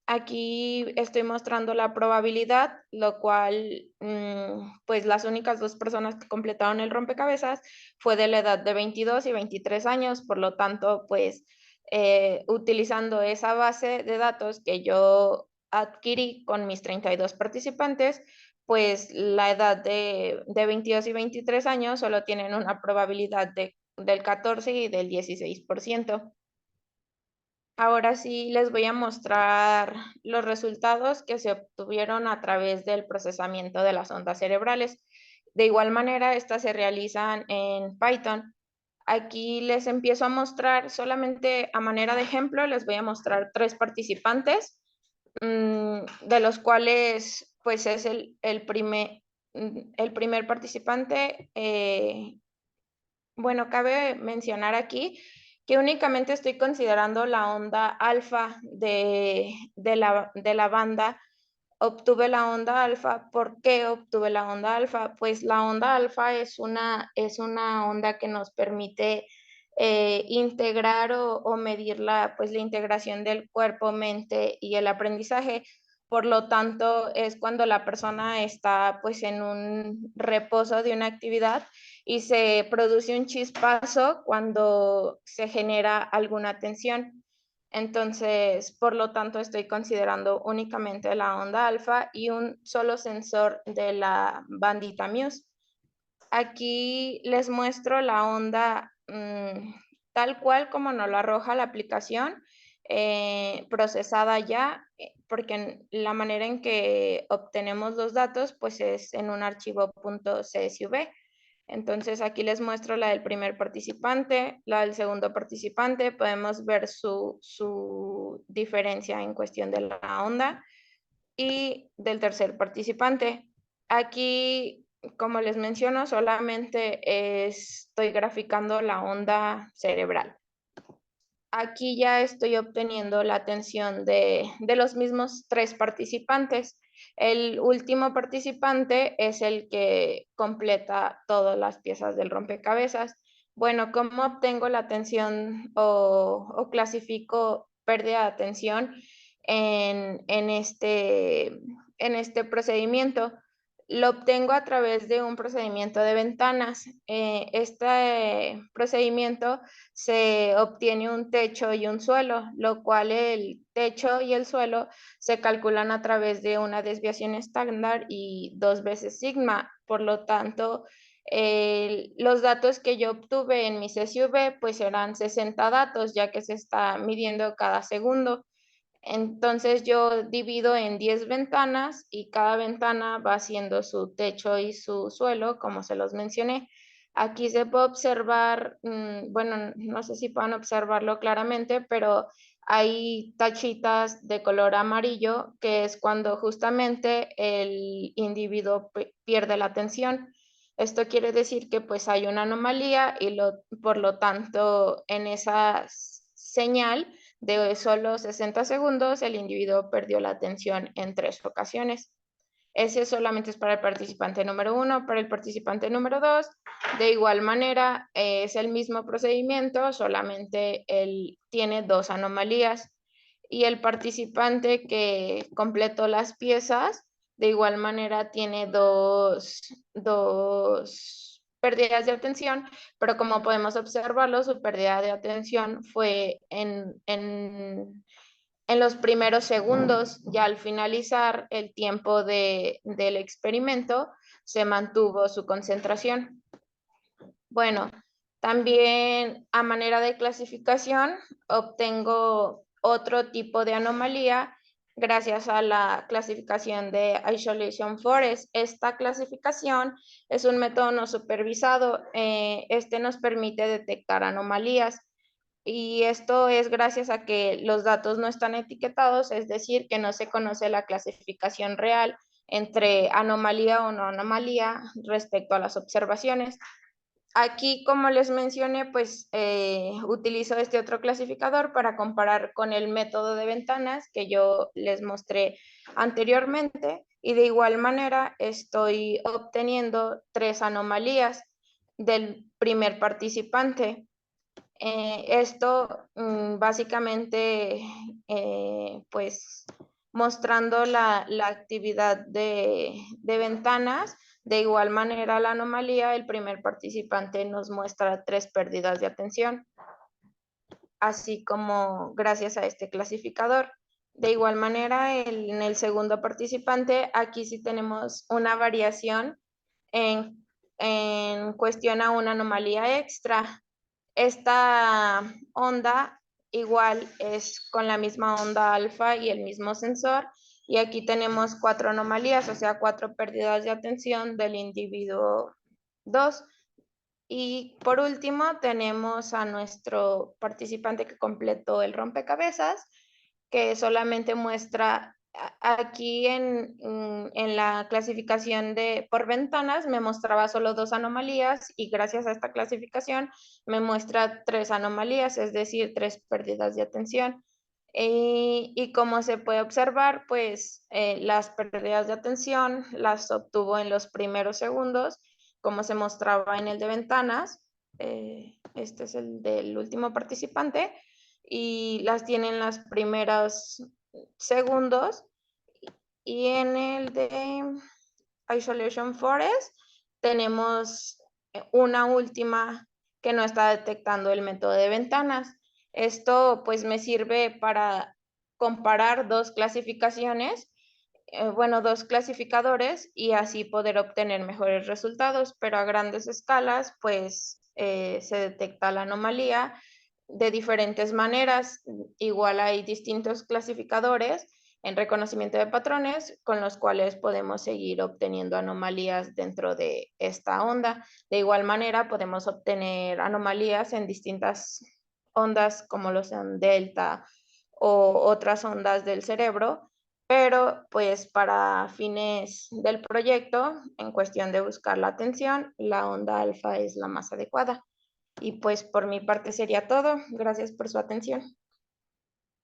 Aquí estoy mostrando la probabilidad, lo cual, pues las únicas 2 personas que completaron el rompecabezas fue de la edad de 22 y 23 años, por lo tanto, pues utilizando esa base de datos que yo adquirí con mis 32 participantes, pues la edad de 22 y 23 años solo tienen una probabilidad del 14 y del 16%. Ahora sí les voy a mostrar los resultados que se obtuvieron a través del procesamiento de las ondas cerebrales. De igual manera, estas se realizan en Python. Aquí les empiezo a mostrar solamente a manera de ejemplo, les voy a mostrar 3 participantes, de los cuales pues es el primer participante. Bueno, cabe mencionar aquí que únicamente estoy considerando la onda alfa de la banda. Obtuve la onda alfa. ¿Por qué obtuve la onda alfa? Pues la onda alfa es una onda que nos permite integrar o medir pues, la integración del cuerpo, mente y el aprendizaje. Por lo tanto, es cuando la persona está pues, en un reposo de una actividad y se produce un chispazo cuando se genera alguna tensión. Entonces, por lo tanto, estoy considerando únicamente la onda alfa y un solo sensor de la bandita Muse. Aquí les muestro la onda tal cual como nos lo arroja la aplicación, procesada ya, porque la manera en que obtenemos los datos pues es en un archivo .csv. Entonces aquí les muestro la del primer participante, la del segundo participante, podemos ver su diferencia en cuestión de la onda y del tercer participante. Aquí, como les menciono, solamente estoy graficando la onda cerebral. Aquí ya estoy obteniendo la atención de los mismos 3 participantes. El último participante es el que completa todas las piezas del rompecabezas. Bueno, ¿cómo obtengo la atención o clasifico pérdida de atención en este procedimiento? Lo obtengo a través de un procedimiento de ventanas. Este procedimiento se obtiene un techo y un suelo, lo cual el techo y el suelo se calculan a través de una desviación estándar y 2 veces sigma. Por lo tanto, los datos que yo obtuve en mi CSV pues serán 60 datos, ya que se está midiendo cada segundo. Entonces yo divido en 10 ventanas y cada ventana va haciendo su techo y su suelo, como se los mencioné. Aquí se puede observar, bueno, no sé si puedan observarlo claramente, pero hay tachitas de color amarillo, que es cuando justamente el individuo pierde la atención. Esto quiere decir que pues hay una anomalía y por lo tanto en esa señal de solo 60 segundos, el individuo perdió la atención en 3 ocasiones. Ese solamente es para el participante número 1. Para el participante número 2, de igual manera, es el mismo procedimiento, solamente él tiene 2 anomalías. Y el participante que completó las piezas, de igual manera tiene dos pérdidas de atención, pero como podemos observarlo, su pérdida de atención fue en los primeros segundos. Ya al finalizar el tiempo del experimento, se mantuvo su concentración. Bueno, también a manera de clasificación, obtengo otro tipo de anomalía gracias a la clasificación de Isolation Forest. Esta clasificación es un método no supervisado. Este nos permite detectar anomalías. Y esto es gracias a que los datos no están etiquetados, es decir, que no se conoce la clasificación real entre anomalía o no anomalía respecto a las observaciones. Aquí, como les mencioné, pues utilizo este otro clasificador para comparar con el método de ventanas que yo les mostré anteriormente, y de igual manera estoy obteniendo 3 anomalías del primer participante. Esto básicamente pues mostrando la actividad de ventanas. De igual manera, la anomalía, el primer participante nos muestra 3 pérdidas de atención, así como gracias a este clasificador. De igual manera, en el segundo participante, aquí sí tenemos una variación en cuestión a una anomalía extra. Esta onda igual es con la misma onda alfa y el mismo sensor, y aquí tenemos 4 anomalías, o sea, 4 pérdidas de atención del individuo 2. Y por último tenemos a nuestro participante que completó el rompecabezas, que solamente muestra aquí en la clasificación por ventanas me mostraba solo 2 anomalías, y gracias a esta clasificación me muestra 3 anomalías, es decir, 3 pérdidas de atención. Y como se puede observar, pues las pérdidas de atención las obtuvo en los primeros segundos, como se mostraba en el de ventanas. Este es el del último participante, y las tiene en los primeros segundos. Y en el de Isolation Forest tenemos una última que no está detectando el método de ventanas. Esto pues me sirve para comparar 2 clasificaciones, bueno, 2 clasificadores, y así poder obtener mejores resultados, pero a grandes escalas pues se detecta la anomalía de diferentes maneras. Igual hay distintos clasificadores en reconocimiento de patrones con los cuales podemos seguir obteniendo anomalías dentro de esta onda. De igual manera, podemos obtener anomalías en distintas ondas como lo sean delta o otras ondas del cerebro, pero pues para fines del proyecto, en cuestión de buscar la atención, la onda alfa es la más adecuada. Y pues por mi parte sería todo. Gracias por su atención.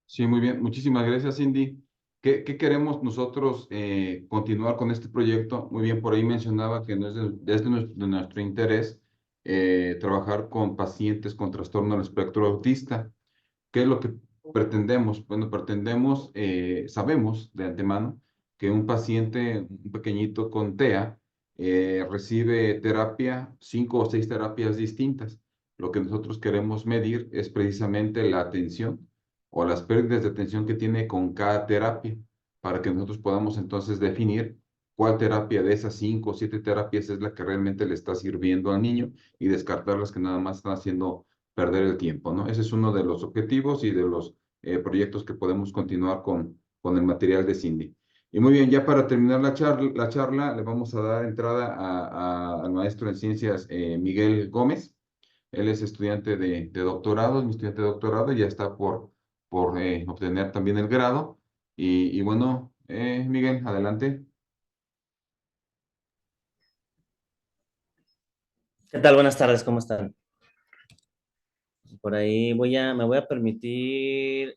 Sí, muy bien. Muchísimas gracias, Cindy. ¿Qué queremos nosotros continuar con este proyecto? Muy bien, por ahí mencionaba que no es de nuestro interés trabajar con pacientes con trastorno del espectro autista. ¿Qué es lo que pretendemos? Bueno, sabemos de antemano que un paciente, un pequeñito con TEA, recibe terapia, 5 o 6 terapias distintas. Lo que nosotros queremos medir es precisamente la atención o las pérdidas de atención que tiene con cada terapia, para que nosotros podamos entonces definir cuál terapia de esas 5 o 7 terapias es la que realmente le está sirviendo al niño y descartar las que nada más están haciendo perder el tiempo, ¿no? Ese es uno de los objetivos y de los proyectos que podemos continuar con el material de Cindy. Y muy bien, ya para terminar la charla le vamos a dar entrada al maestro en ciencias Miguel Gómez. Él es estudiante de doctorado, es mi estudiante de doctorado, y ya está por obtener también el grado. Y bueno, Miguel, adelante. ¿Qué tal? Buenas tardes, ¿cómo están? Por ahí me voy a permitir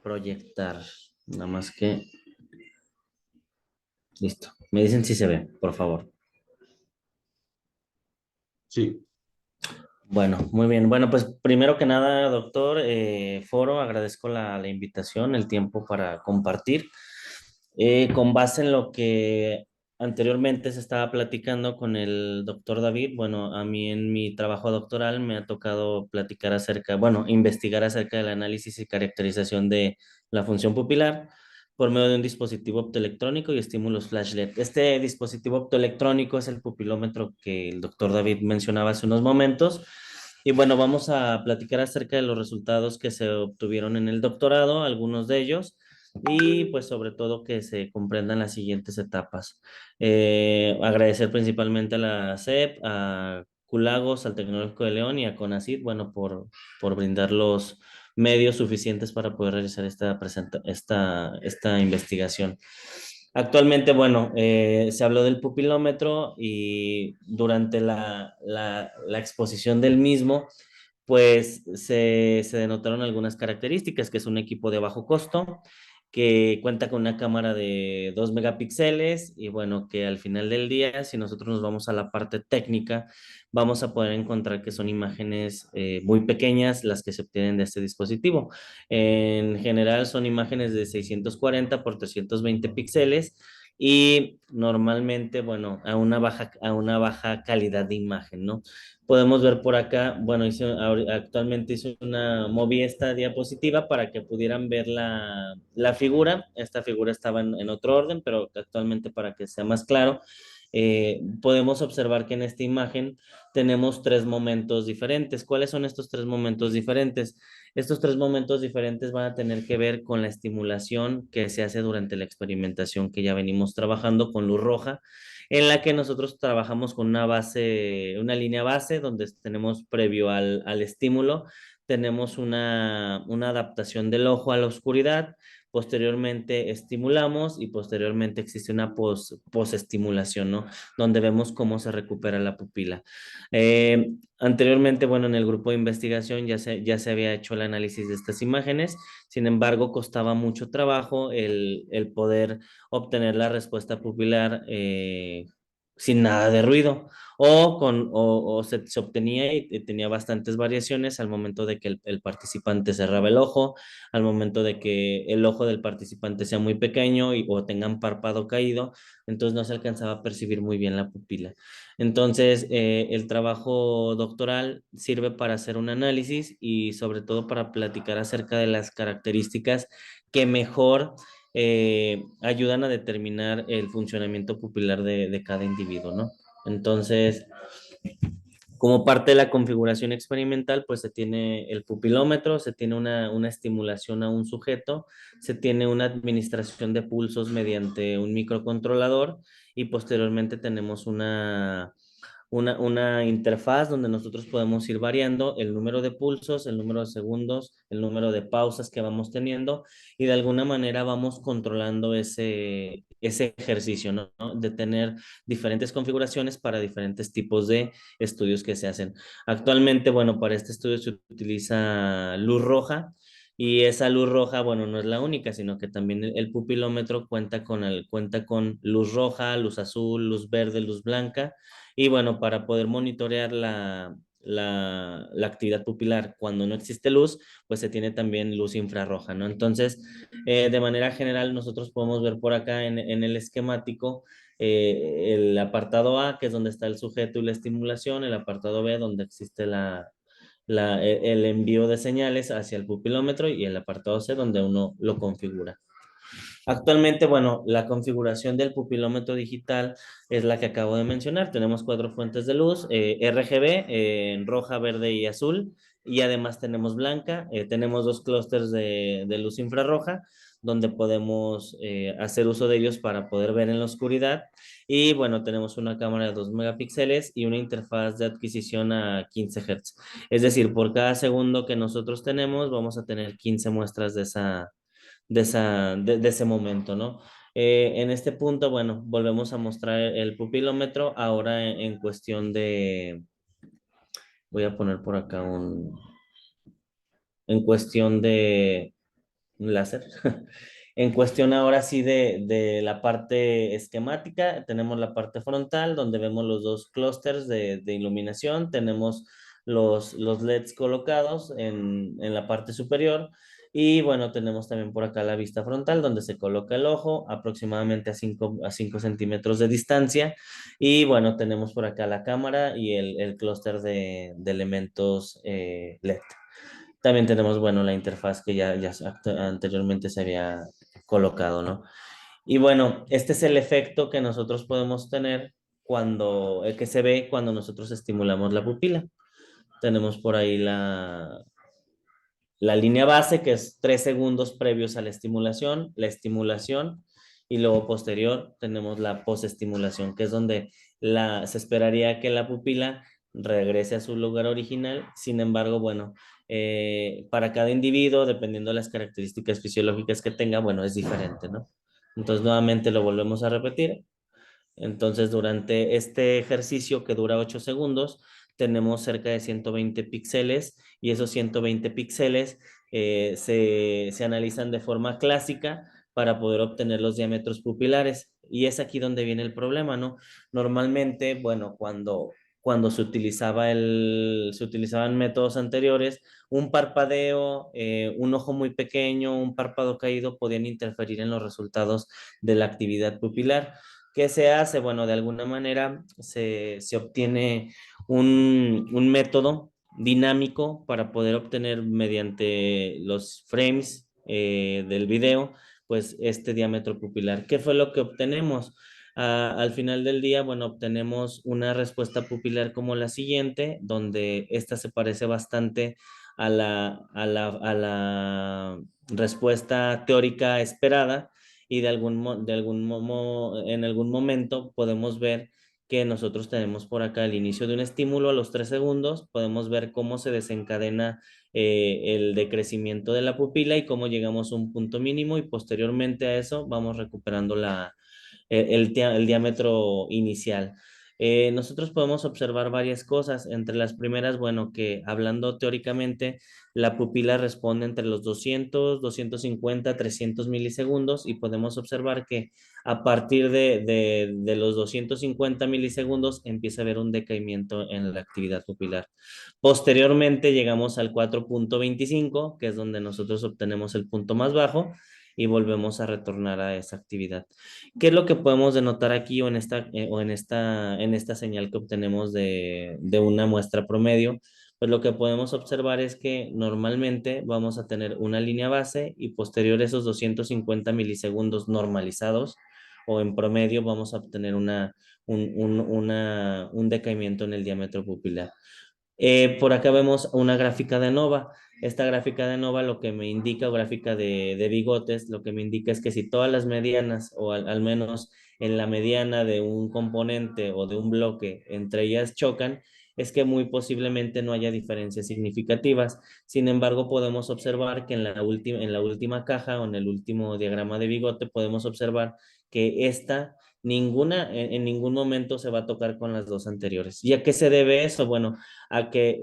proyectar. Nada más que. Listo. Me dicen si se ve, por favor. Sí. Bueno, muy bien. Bueno, pues primero que nada, doctor Foro, agradezco la invitación, el tiempo para compartir. Con base en lo que anteriormente se estaba platicando con el doctor David, bueno, a mí en mi trabajo doctoral me ha tocado platicar investigar acerca del análisis y caracterización de la función pupilar por medio de un dispositivo optoelectrónico y estímulos flash LED. Este dispositivo optoelectrónico es el pupilómetro que el doctor David mencionaba hace unos momentos. Y bueno, vamos a platicar acerca de los resultados que se obtuvieron en el doctorado, algunos de ellos, y pues sobre todo que se comprendan las siguientes etapas. Agradecer principalmente a la SEP, a Culagos, al Tecnológico de León y a CONACYT, bueno, por brindar los medios suficientes para poder realizar esta investigación. Actualmente, bueno, se habló del pupilómetro y durante la exposición del mismo, pues se denotaron algunas características, que es un equipo de bajo costo, que cuenta con una cámara de 2 megapíxeles y bueno, que al final del día, si nosotros nos vamos a la parte técnica, vamos a poder encontrar que son imágenes muy pequeñas las que se obtienen de este dispositivo. En general son imágenes de 640 por 320 píxeles y normalmente, bueno, a una baja calidad de imagen, ¿no? Podemos ver por acá, bueno, actualmente moví esta diapositiva para que pudieran ver la figura. Esta figura estaba en otro orden, pero actualmente para que sea más claro, podemos observar que en esta imagen tenemos 3 momentos diferentes. ¿Cuáles son estos 3 momentos diferentes? Estos 3 momentos diferentes van a tener que ver con la estimulación que se hace durante la experimentación que ya venimos trabajando con luz roja, en la que nosotros trabajamos con una línea base, donde tenemos previo al estímulo, tenemos una adaptación del ojo a la oscuridad, posteriormente estimulamos y posteriormente existe una posestimulación, ¿no? Donde vemos cómo se recupera la pupila. Anteriormente, bueno, en el grupo de investigación ya se había hecho el análisis de estas imágenes, sin embargo, costaba mucho trabajo el poder obtener la respuesta pupilar sin nada de ruido o se obtenía y tenía bastantes variaciones al momento de que el participante cerraba el ojo, al momento de que el ojo del participante sea muy pequeño o tengan párpado caído, entonces no se alcanzaba a percibir muy bien la pupila. Entonces, el trabajo doctoral sirve para hacer un análisis y sobre todo para platicar acerca de las características que mejor ayudan a determinar el funcionamiento pupilar de cada individuo, ¿no? Entonces, Como parte de la configuración experimental, pues se tiene el pupilómetro, se tiene una estimulación a un sujeto, se tiene una administración de pulsos mediante un microcontrolador y posteriormente tenemos una interfaz donde nosotros podemos ir variando el número de pulsos, el número de segundos, el número de pausas que vamos teniendo y de alguna manera vamos controlando ese ejercicio, ¿no? De tener diferentes configuraciones para diferentes tipos de estudios que se hacen. Actualmente, bueno, para este estudio se utiliza luz roja. Y esa luz roja, bueno, no es la única, sino que también el pupilómetro cuenta con luz roja, luz azul, luz verde, luz blanca. Y bueno, para poder monitorear la actividad pupilar cuando no existe luz, pues se tiene también luz infrarroja, ¿no? Entonces, de manera general, nosotros podemos ver por acá en el esquemático el apartado A, que es donde está el sujeto y la estimulación, el apartado B, donde existe el envío de señales hacia el pupilómetro y el apartado C, donde uno lo configura. Actualmente, bueno, la configuración del pupilómetro digital es la que acabo de mencionar. Tenemos 4 fuentes de luz, RGB, en roja, verde y azul, y además tenemos blanca. Tenemos 2 clústeres de luz infrarroja, donde podemos hacer uso de ellos para poder ver en la oscuridad. Y bueno, tenemos una cámara de 2 megapíxeles y una interfaz de adquisición a 15 Hz. Es decir, por cada segundo que nosotros tenemos, vamos a tener 15 muestras de ese momento, ¿no? En este punto, bueno, volvemos a mostrar el pupilómetro ahora en cuestión voy a poner por acá en cuestión de un láser. En cuestión ahora sí de la parte esquemática, tenemos la parte frontal donde vemos los 2 clústeres de iluminación, tenemos los LEDs colocados en la parte superior y bueno, tenemos también por acá la vista frontal donde se coloca el ojo aproximadamente a 5 centímetros de distancia y bueno, tenemos por acá la cámara y el clúster de elementos LED. También tenemos, bueno, la interfaz que ya anteriormente se había colocado, ¿no? Y bueno, este es el efecto que nosotros podemos tener el que se ve cuando nosotros estimulamos la pupila. Tenemos por ahí la línea base, que es 3 segundos previos a la estimulación, y luego posterior tenemos la posestimulación, que es donde se esperaría que la pupila regrese a su lugar original. Sin embargo, bueno, para cada individuo, dependiendo de las características fisiológicas que tenga, bueno, es diferente, ¿no? Entonces, nuevamente lo volvemos a repetir. Entonces, durante este ejercicio que dura 8 segundos, tenemos cerca de 120 píxeles y esos 120 píxeles se analizan de forma clásica para poder obtener los diámetros pupilares. Y es aquí donde viene el problema, ¿no? Normalmente, bueno, cuando se utilizaban métodos anteriores, un parpadeo, un ojo muy pequeño, un párpado caído podían interferir en los resultados de la actividad pupilar. ¿Qué se hace? Bueno, de alguna manera se obtiene un método dinámico para poder obtener mediante los frames del video, pues este diámetro pupilar. ¿Qué fue lo que obtenemos? Al final del día, bueno, obtenemos una respuesta pupilar como la siguiente, donde esta se parece bastante a la respuesta teórica esperada y en algún momento podemos ver que nosotros tenemos por acá el inicio de un estímulo a los 3 segundos, podemos ver cómo se desencadena el decrecimiento de la pupila y cómo llegamos a un punto mínimo y posteriormente a eso vamos recuperando el diámetro inicial. Nosotros podemos observar varias cosas, entre las primeras, bueno, que hablando teóricamente, la pupila responde entre los 200, 250, 300 milisegundos y podemos observar que a partir de los 250 milisegundos empieza a haber un decaimiento en la actividad pupilar. Posteriormente llegamos al 4.25, que es donde nosotros obtenemos el punto más bajo y volvemos a retornar a esa actividad. ¿Qué es lo que podemos denotar aquí o en esta señal que obtenemos de una muestra promedio? Pues lo que podemos observar es que normalmente vamos a tener una línea base y posterior esos 250 milisegundos normalizados o en promedio vamos a obtener un decaimiento en el diámetro pupilar. Por acá vemos una gráfica de ANOVA. Esta gráfica de ANOVA lo que me indica, o gráfica de bigotes, lo que me indica es que si todas las medianas, o al menos en la mediana de un componente o de un bloque, entre ellas chocan, es que muy posiblemente no haya diferencias significativas. Sin embargo, podemos observar que en la última caja o en el último diagrama de bigote podemos observar que en ningún momento se va a tocar con las dos anteriores. ¿Y a qué se debe eso? Bueno, a que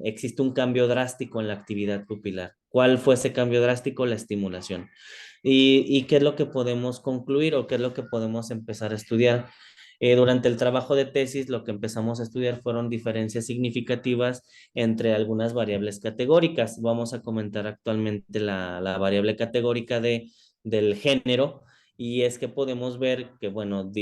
existe un cambio drástico en la actividad pupilar. ¿Cuál fue ese cambio drástico? La estimulación. ¿Y qué es lo que podemos concluir o qué es lo que podemos empezar a estudiar? Durante el trabajo de tesis, lo que empezamos a estudiar fueron diferencias significativas entre algunas variables categóricas. Vamos a comentar actualmente la variable categórica del género, y es que podemos ver que, bueno,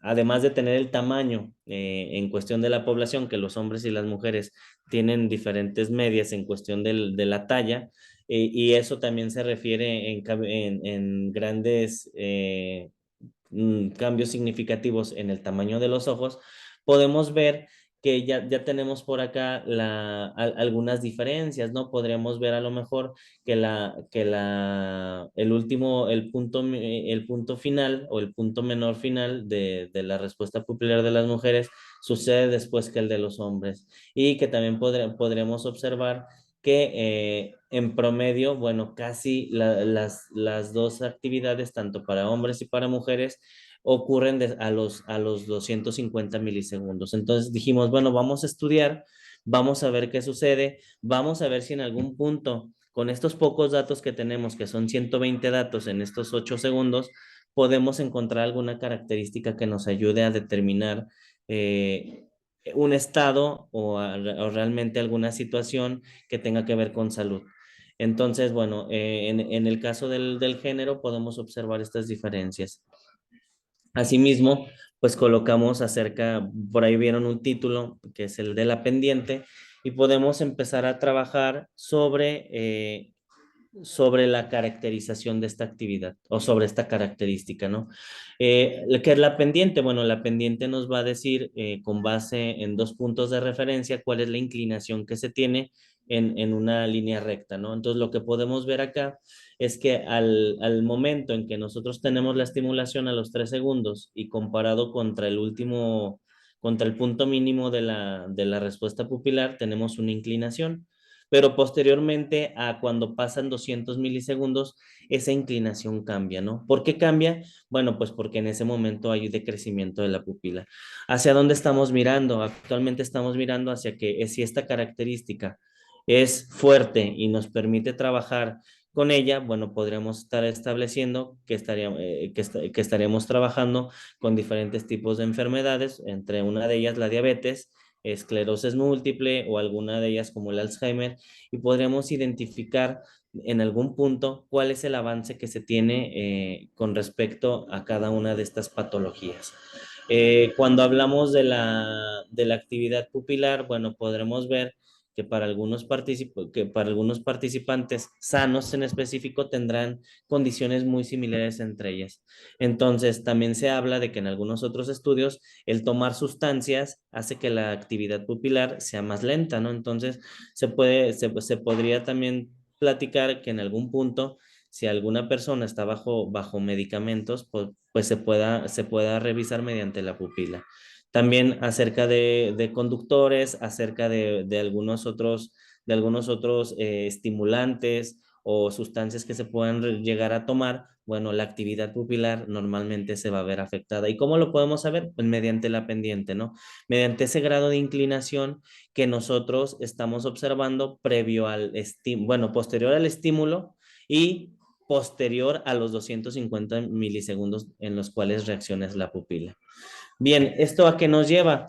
además de tener el tamaño en cuestión de la población, que los hombres y las mujeres tienen diferentes medias en cuestión de la talla, y eso también se refiere en grandes cambios significativos en el tamaño de los ojos. Podemos ver que ya tenemos por acá algunas diferencias, ¿no? Podríamos ver a lo mejor que el punto final o el punto menor final de la respuesta pupilar de las mujeres sucede después que el de los hombres, y que también podremos observar que en promedio, bueno, casi las dos actividades, tanto para hombres y para mujeres, ocurren a los 250 milisegundos. Entonces dijimos, bueno, vamos a estudiar, vamos a ver qué sucede, vamos a ver si en algún punto, con estos pocos datos que tenemos, que son 120 datos en estos 8 segundos, podemos encontrar alguna característica que nos ayude a determinar un estado o realmente alguna situación que tenga que ver con salud. Entonces, bueno, en el caso del género podemos observar estas diferencias. Asimismo, pues colocamos por ahí vieron un título que es el de la pendiente, y podemos empezar a trabajar sobre la caracterización de esta actividad o sobre esta característica, ¿no? ¿Qué es la pendiente? Bueno, la pendiente nos va a decir, con base en dos puntos de referencia, cuál es la inclinación que se tiene en una línea recta, ¿no? Entonces, lo que podemos ver acá es que al momento en que nosotros tenemos la estimulación a los 3 segundos y comparado contra el punto mínimo de la respuesta pupilar, tenemos una inclinación, pero posteriormente a cuando pasan 200 milisegundos, esa inclinación cambia, ¿no? ¿Por qué cambia? Bueno, pues porque en ese momento hay decrecimiento de la pupila. ¿Hacia dónde estamos mirando? Actualmente estamos mirando hacia que si esta característica es fuerte y nos permite trabajar con ella, bueno, podríamos estar estableciendo que estaríamos trabajando con diferentes tipos de enfermedades, entre una de ellas la diabetes, esclerosis múltiple o alguna de ellas como el Alzheimer, y podremos identificar en algún punto cuál es el avance que se tiene con respecto a cada una de estas patologías. Cuando hablamos de la actividad pupilar, bueno, podremos ver que para algunos participantes sanos en específico tendrán condiciones muy similares entre ellas. Entonces, también se habla de que en algunos otros estudios el tomar sustancias hace que la actividad pupilar sea más lenta, ¿no? Entonces, se podría también platicar que en algún punto, si alguna persona está bajo medicamentos, pues se pueda revisar mediante la pupila. También acerca de conductores, acerca de algunos otros estimulantes o sustancias que se puedan llegar a tomar. Bueno, la actividad pupilar normalmente se va a ver afectada. ¿Y cómo lo podemos saber? Pues mediante la pendiente, ¿no? Mediante ese grado de inclinación que nosotros estamos observando posterior al estímulo y posterior a los 250 milisegundos en los cuales reacciona la pupila. Bien, ¿esto a qué nos lleva?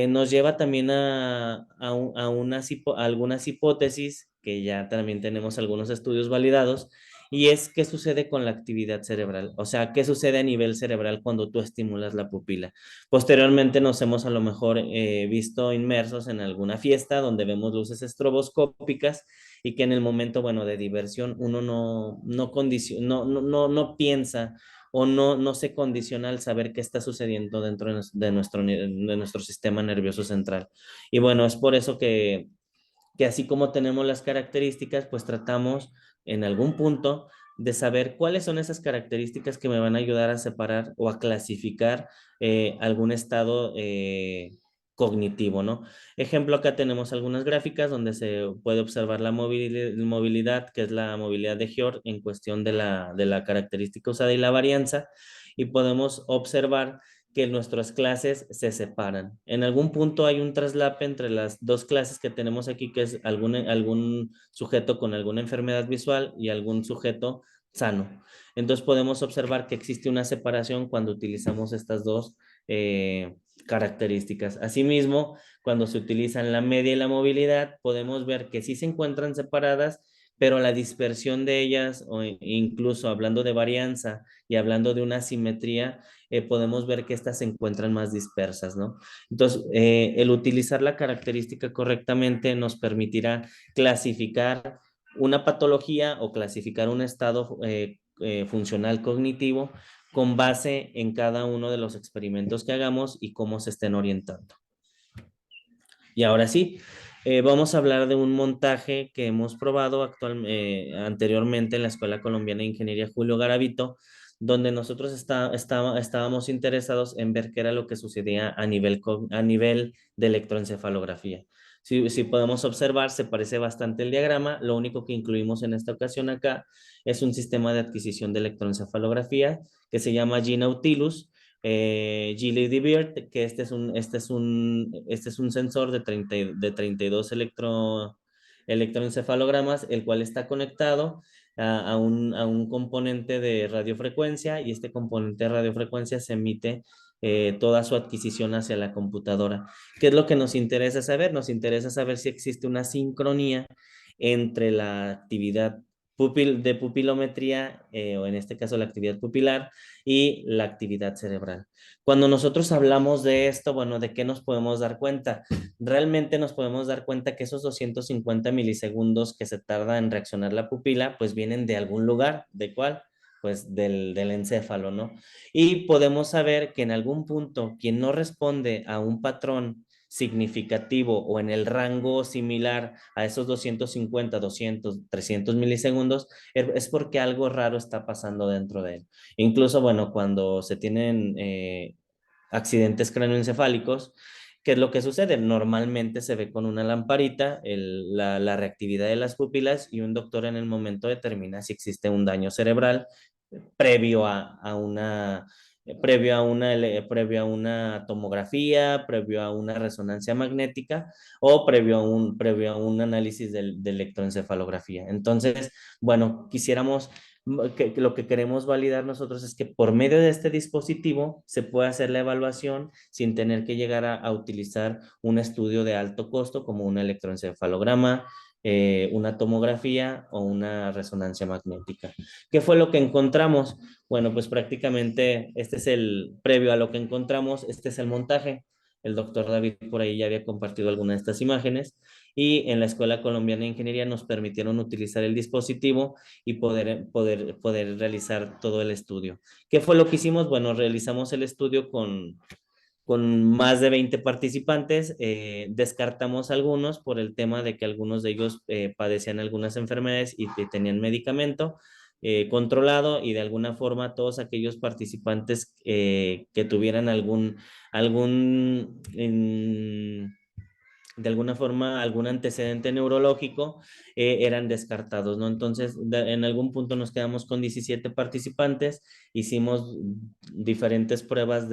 Nos lleva también a algunas hipótesis, que ya también tenemos algunos estudios validados, y es qué sucede con la actividad cerebral, o sea, qué sucede a nivel cerebral cuando tú estimulas la pupila. Posteriormente nos hemos a lo mejor visto inmersos en alguna fiesta donde vemos luces estroboscópicas y que en el momento, bueno, de diversión uno no piensa o no se condiciona al saber qué está sucediendo dentro de nuestro sistema nervioso central. Y bueno, es por eso que así como tenemos las características, pues tratamos en algún punto de saber cuáles son esas características que me van a ayudar a separar o a clasificar algún estado cognitivo, ¿no? Ejemplo, acá tenemos algunas gráficas donde se puede observar la movilidad, que es la movilidad de Hjort en cuestión de la característica usada y la varianza, y podemos observar que nuestras clases se separan. En algún punto hay un traslape entre las dos clases que tenemos aquí, que es algún sujeto con alguna enfermedad visual y algún sujeto sano. Entonces podemos observar que existe una separación cuando utilizamos estas dos características. Asimismo, cuando se utilizan la media y la movilidad, podemos ver que sí se encuentran separadas, pero la dispersión de ellas, o incluso hablando de varianza y hablando de una simetría, podemos ver que estas se encuentran más dispersas, ¿no? Entonces, el utilizar la característica correctamente nos permitirá clasificar una patología o clasificar un estado funcional cognitivo con base en cada uno de los experimentos que hagamos y cómo se estén orientando. Y ahora sí, vamos a hablar de un montaje que hemos probado anteriormente en la Escuela Colombiana de Ingeniería Julio Garavito, donde nosotros estábamos interesados en ver qué era lo que sucedía a nivel de electroencefalografía. Si podemos observar, se parece bastante el diagrama. Lo único que incluimos en esta ocasión acá es un sistema de adquisición de electroencefalografía que se llama G-Nautilus. G-Lady Bird, que este es un sensor de 32 electroencefalogramas, el cual está conectado a un componente de radiofrecuencia, y este componente de radiofrecuencia se emite toda su adquisición hacia la computadora. ¿Qué es lo que nos interesa saber? Nos interesa saber si existe una sincronía entre la actividad de pupilometría, o en este caso la actividad pupilar, y la actividad cerebral. Cuando nosotros hablamos de esto, bueno, ¿de qué nos podemos dar cuenta? Realmente nos podemos dar cuenta que esos 250 milisegundos que se tarda en reaccionar la pupila, pues vienen de algún lugar. ¿De cuál? Pues del encéfalo, ¿no? Y podemos saber que en algún punto quien no responde a un patrón significativo o en el rango similar a esos 250, 200, 300 milisegundos, es porque algo raro está pasando dentro de él. Incluso, bueno, cuando se tienen accidentes cráneoencefálicos, ¿qué es lo que sucede? Normalmente se ve con una lamparita la reactividad de las pupilas, y un doctor en el momento determina si existe un daño cerebral previo a una previo a una tomografía, previo a una resonancia magnética, o previo a un análisis de electroencefalografía. Entonces, bueno, lo que queremos validar nosotros es que por medio de este dispositivo se puede hacer la evaluación sin tener que llegar a utilizar un estudio de alto costo como un electroencefalograma, una tomografía o una resonancia magnética. ¿Qué fue lo que encontramos? Bueno, pues prácticamente previo a lo que encontramos, este es el montaje. El doctor David por ahí ya había compartido algunas de estas imágenes, y en la Escuela Colombiana de Ingeniería nos permitieron utilizar el dispositivo y poder realizar todo el estudio. ¿Qué fue lo que hicimos? Bueno, realizamos el estudio con más de 20 participantes. Descartamos algunos por el tema de que algunos de ellos padecían algunas enfermedades y tenían medicamento controlado, y de alguna forma todos aquellos participantes que tuvieran de alguna forma algún antecedente neurológico eran descartados, ¿no? Entonces, en algún punto nos quedamos con 17 participantes, hicimos diferentes pruebas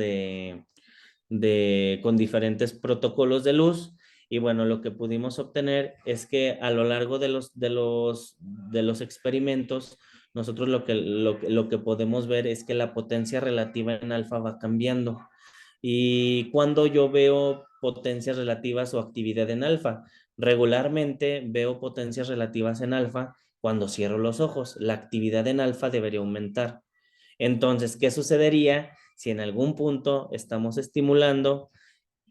con diferentes protocolos de luz, y bueno, lo que pudimos obtener es que a lo largo de los experimentos, nosotros lo que podemos ver es que la potencia relativa en alfa va cambiando. Y cuando yo veo potencias relativas o actividad en alfa, regularmente veo potencias relativas en alfa cuando cierro los ojos. La actividad en alfa debería aumentar. Entonces, ¿qué sucedería si en algún punto estamos estimulando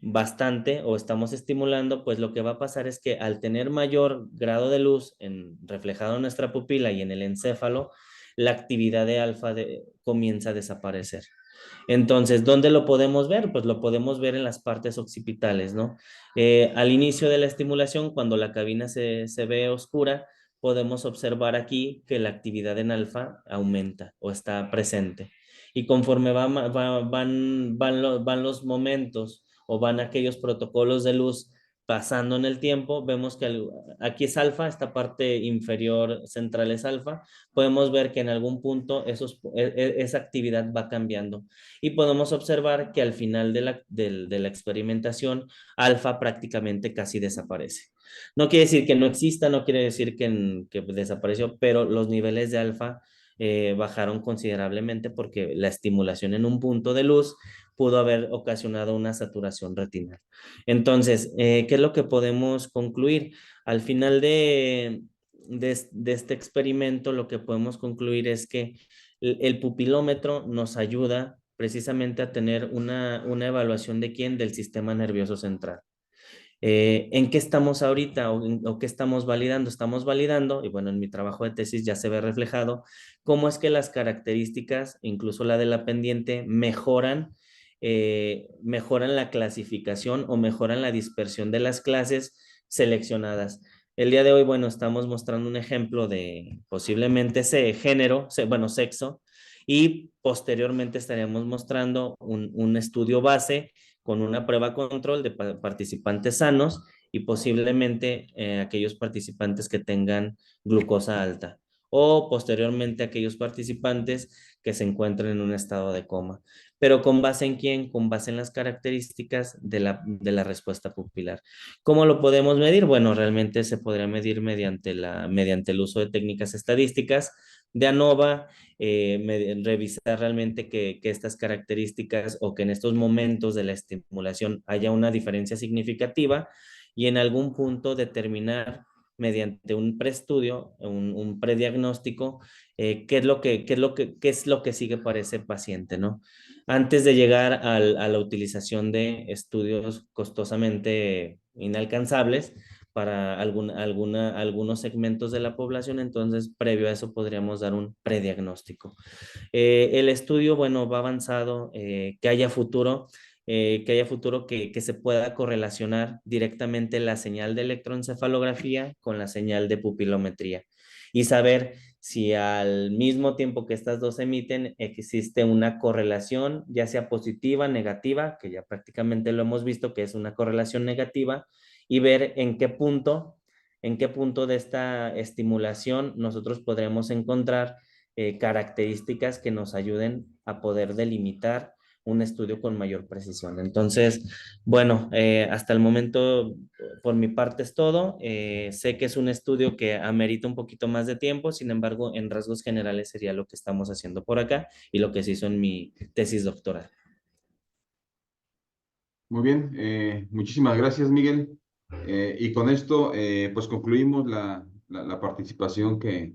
bastante o estamos estimulando? Pues lo que va a pasar es que al tener mayor grado de luz reflejado en nuestra pupila y en el encéfalo, la actividad de alfa comienza a desaparecer. Entonces, ¿dónde lo podemos ver? Pues lo podemos ver en las partes occipitales, ¿no? Al inicio de la estimulación, cuando la cabina se ve oscura, podemos observar aquí que la actividad en alfa aumenta o está presente. Y conforme van los momentos o van aquellos protocolos de luz pasando en el tiempo, vemos que aquí es alfa, esta parte inferior central es alfa, podemos ver que en algún punto esa actividad va cambiando y podemos observar que al final de la experimentación, alfa prácticamente casi desaparece. No quiere decir que no exista, no quiere decir que desapareció, pero los niveles de alfa bajaron considerablemente porque la estimulación en un punto de luz pudo haber ocasionado una saturación retinal. Entonces, ¿qué es lo que podemos concluir? Al final de este experimento, lo que podemos concluir es que el pupilómetro nos ayuda precisamente a tener una evaluación de quién, del sistema nervioso central. ¿En qué estamos ahorita o qué estamos validando? Estamos validando, y bueno, en mi trabajo de tesis ya se ve reflejado, cómo es que las características, incluso la de la pendiente, mejoran la clasificación o mejoran la dispersión de las clases seleccionadas. El día de hoy, bueno, estamos mostrando un ejemplo de posiblemente ese género, bueno, sexo, y posteriormente estaríamos mostrando un estudio base con una prueba control de participantes sanos y posiblemente aquellos participantes que tengan glucosa alta o posteriormente aquellos participantes que se encuentren en un estado de coma. Pero ¿con base en quién? Con base en las características de la respuesta pupilar. ¿Cómo lo podemos medir? Bueno, realmente se podría medir mediante el uso de técnicas estadísticas de ANOVA, revisar realmente que estas características o que en estos momentos de la estimulación haya una diferencia significativa y en algún punto determinar mediante un preestudio, un prediagnóstico, qué es lo que sigue para ese paciente, ¿no? Antes de llegar a la utilización de estudios costosamente inalcanzables, para algunos segmentos de la población, entonces previo a eso podríamos dar un prediagnóstico. El estudio, bueno, va avanzado, que haya futuro que se pueda correlacionar directamente la señal de electroencefalografía con la señal de pupilometría y saber si al mismo tiempo que estas dos emiten existe una correlación, ya sea positiva, negativa, que ya prácticamente lo hemos visto que es una correlación negativa, y ver en qué punto de esta estimulación nosotros podremos encontrar características que nos ayuden a poder delimitar un estudio con mayor precisión. Entonces, bueno, hasta el momento, por mi parte es todo. Sé que es un estudio que amerita un poquito más de tiempo, sin embargo, en rasgos generales sería lo que estamos haciendo por acá y lo que se hizo en mi tesis doctoral. Muy bien, muchísimas gracias, Miguel. Y con esto, pues concluimos la participación que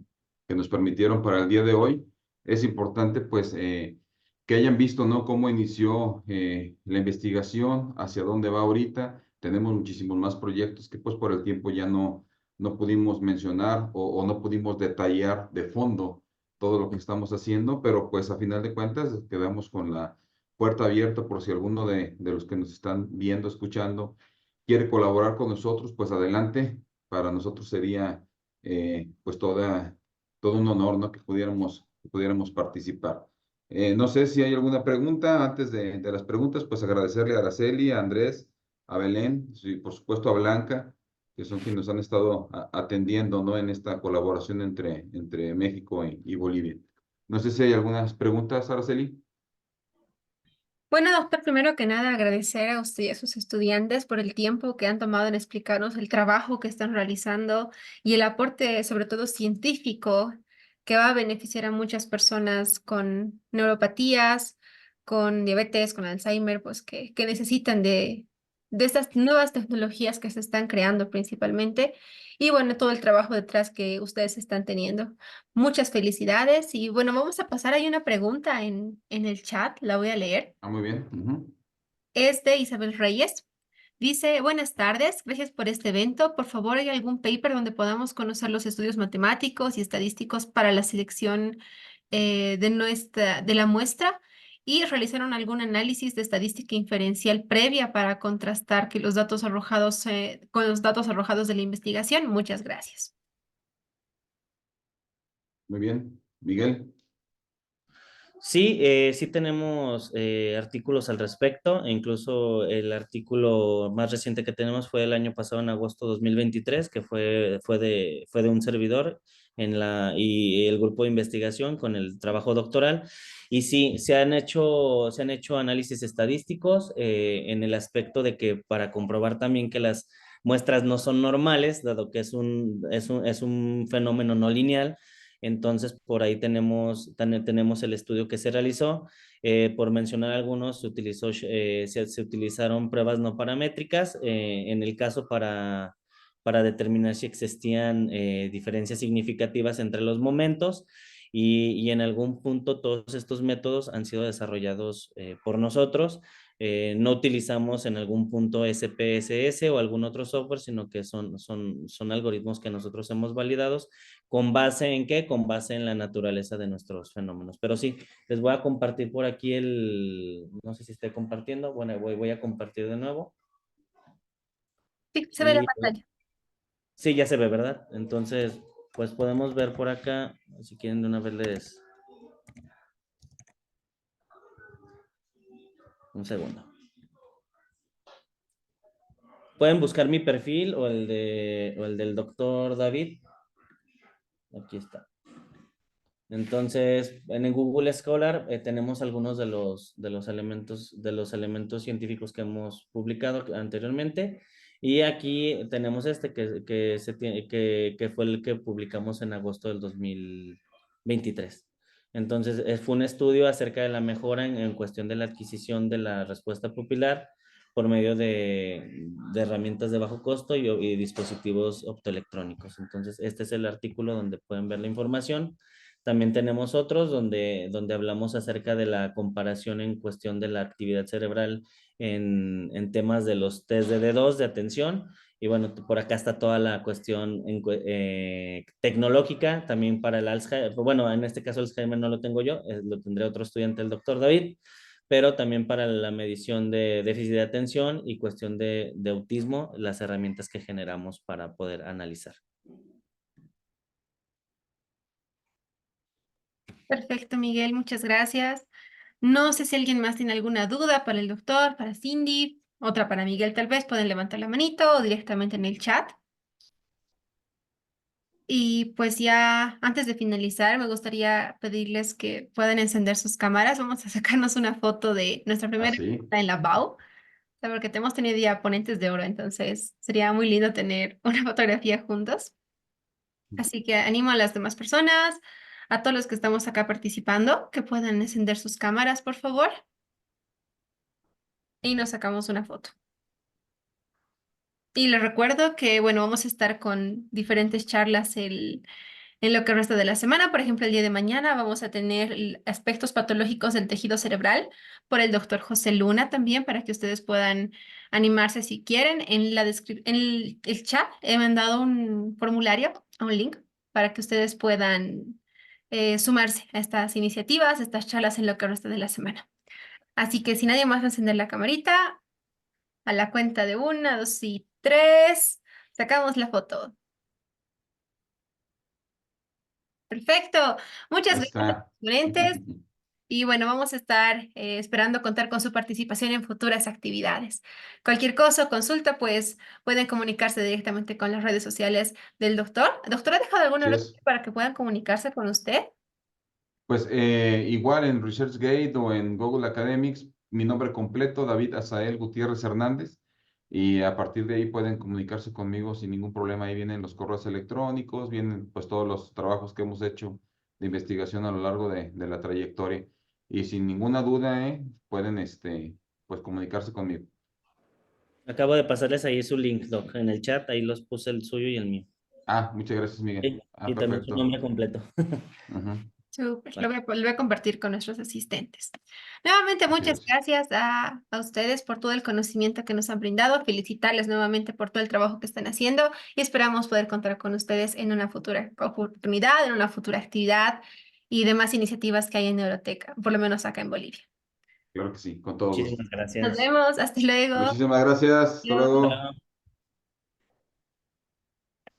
nos permitieron para el día de hoy. Es importante, pues, que hayan visto, ¿no? Cómo inició la investigación, hacia dónde va ahorita. Tenemos muchísimos más proyectos que, pues, por el tiempo ya no pudimos mencionar o no pudimos detallar de fondo todo lo que estamos haciendo, pero, pues, a final de cuentas, quedamos con la puerta abierta por si alguno de los que nos están viendo, escuchando, quiere colaborar con nosotros, pues adelante. Para nosotros sería pues todo un honor, ¿no? Que pudiéramos participar. No sé si hay alguna pregunta. Antes de las preguntas, pues agradecerle a Araceli, a Andrés, a Belén y por supuesto a Blanca, que son quienes nos han estado atendiendo, ¿no? En esta colaboración entre México y Bolivia. No sé si hay algunas preguntas, Araceli. Bueno, doctor, primero que nada agradecer a usted y a sus estudiantes por el tiempo que han tomado en explicarnos el trabajo que están realizando y el aporte, sobre todo científico, que va a beneficiar a muchas personas con neuropatías, con diabetes, con Alzheimer, pues que necesitan de estas nuevas tecnologías que se están creando principalmente. Y bueno, todo el trabajo detrás que ustedes están teniendo. Muchas felicidades. Y bueno, vamos a pasar. Hay una pregunta en el chat, la voy a leer. Muy bien. Ujú. Es de Isabel Reyes. Dice, buenas tardes, gracias por este evento. Por favor, ¿hay algún paper donde podamos conocer los estudios matemáticos y estadísticos para la selección de la muestra? Y realizaron algún análisis de estadística inferencial previa para contrastar que los datos arrojados con los datos arrojados de la investigación. Muchas gracias. Muy bien. Miguel. Sí, sí tenemos artículos al respecto, e incluso el artículo más reciente que tenemos fue el año pasado, en agosto 2023, que fue de un servidor y el grupo de investigación con el trabajo doctoral. Y sí, se han hecho análisis estadísticos en el aspecto de que para comprobar también que las muestras no son normales, dado que es un fenómeno no lineal. Entonces, por ahí tenemos el estudio que se realizó. Por mencionar algunos, se utilizaron pruebas no paramétricas, en el caso para determinar si existían diferencias significativas entre los momentos, y en algún punto todos estos métodos han sido desarrollados por nosotros. No utilizamos en algún punto SPSS o algún otro software, sino que son algoritmos que nosotros hemos validado. ¿Con base en qué? Con base en la naturaleza de nuestros fenómenos. Pero sí, les voy a compartir por aquí no sé si estoy compartiendo. Bueno, voy a compartir de nuevo. Sí, se ve la Y pantalla. sí, ya se ve, ¿verdad? Entonces, pues podemos ver por acá, si quieren de una vez un segundo. Pueden buscar mi perfil o el del doctor David. Aquí está. Entonces, en el Google Scholar tenemos algunos de los elementos científicos que hemos publicado anteriormente. Y aquí tenemos que fue el que publicamos en agosto del 2023. Entonces, fue un estudio acerca de la mejora en cuestión de la adquisición de la respuesta pupilar por medio de herramientas de bajo costo y dispositivos optoelectrónicos. Entonces, este es el artículo donde pueden ver la información. También tenemos otros donde hablamos acerca de la comparación en cuestión de la actividad cerebral en temas de los test de D2 de atención. Y bueno, por acá está toda la cuestión tecnológica también para el Alzheimer. Bueno, en este caso el Alzheimer no lo tengo yo, lo tendré otro estudiante, el doctor David, pero también para la medición de déficit de atención y cuestión de autismo, las herramientas que generamos para poder analizar. Perfecto, Miguel, muchas gracias. No sé si alguien más tiene alguna duda para el doctor, para Cindy, otra para Miguel tal vez. Pueden levantar la manito o directamente en el chat. Y pues ya antes de finalizar, me gustaría pedirles que puedan encender sus cámaras. Vamos a sacarnos una foto de nuestra Ah, primera sí. visita en la BAU, o sea, porque te hemos tenido ya ponentes de oro, entonces sería muy lindo tener una fotografía juntos. Así que animo a las demás personas, a todos los que estamos acá participando, que puedan encender sus cámaras, por favor, y nos sacamos una foto. Y les recuerdo que, bueno, vamos a estar con diferentes charlas en lo que resta de la semana. Por ejemplo, el día de mañana vamos a tener aspectos patológicos del tejido cerebral por el doctor José Luna también, para que ustedes puedan animarse si quieren. En el chat he mandado un formulario, un link, para que ustedes puedan sumarse a estas iniciativas, estas charlas en lo que resta de la semana. Así que si nadie más va a encender la camarita, a la cuenta de 1, 2 y 3, sacamos la foto. Perfecto. Muchas Ahí gracias, está. ponentes. Y bueno, vamos a estar esperando contar con su participación en futuras actividades. Cualquier cosa o consulta, pues pueden comunicarse directamente con las redes sociales del doctor. ¿Doctor ha dejado alguna Así red es. para que puedan comunicarse con usted? Pues igual en ResearchGate o en Google Academics, mi nombre completo, David Asael Gutiérrez Hernández, y a partir de ahí pueden comunicarse conmigo sin ningún problema. Ahí vienen los correos electrónicos, vienen pues todos los trabajos que hemos hecho de investigación a lo largo de la trayectoria. Y sin ninguna duda, pueden pues comunicarse conmigo. Acabo de pasarles ahí su link, Doc, en el chat. Ahí los puse el suyo y el mío. Ah, muchas gracias, Miguel. Sí, Ah, y también su perfecto. nombre completo. Ujú. Súper, Vale. lo voy a compartir con nuestros asistentes. Nuevamente, Así muchas es. gracias a ustedes por todo el conocimiento que nos han brindado. Felicitarles nuevamente por todo el trabajo que están haciendo y esperamos poder contar con ustedes en una futura oportunidad, en una futura actividad y demás iniciativas que hay en Neuroteca, por lo menos acá en Bolivia. Claro que sí, con todo gusto. Muchísimas Nos gracias. vemos, hasta luego. Muchísimas gracias. Hasta Adiós. luego.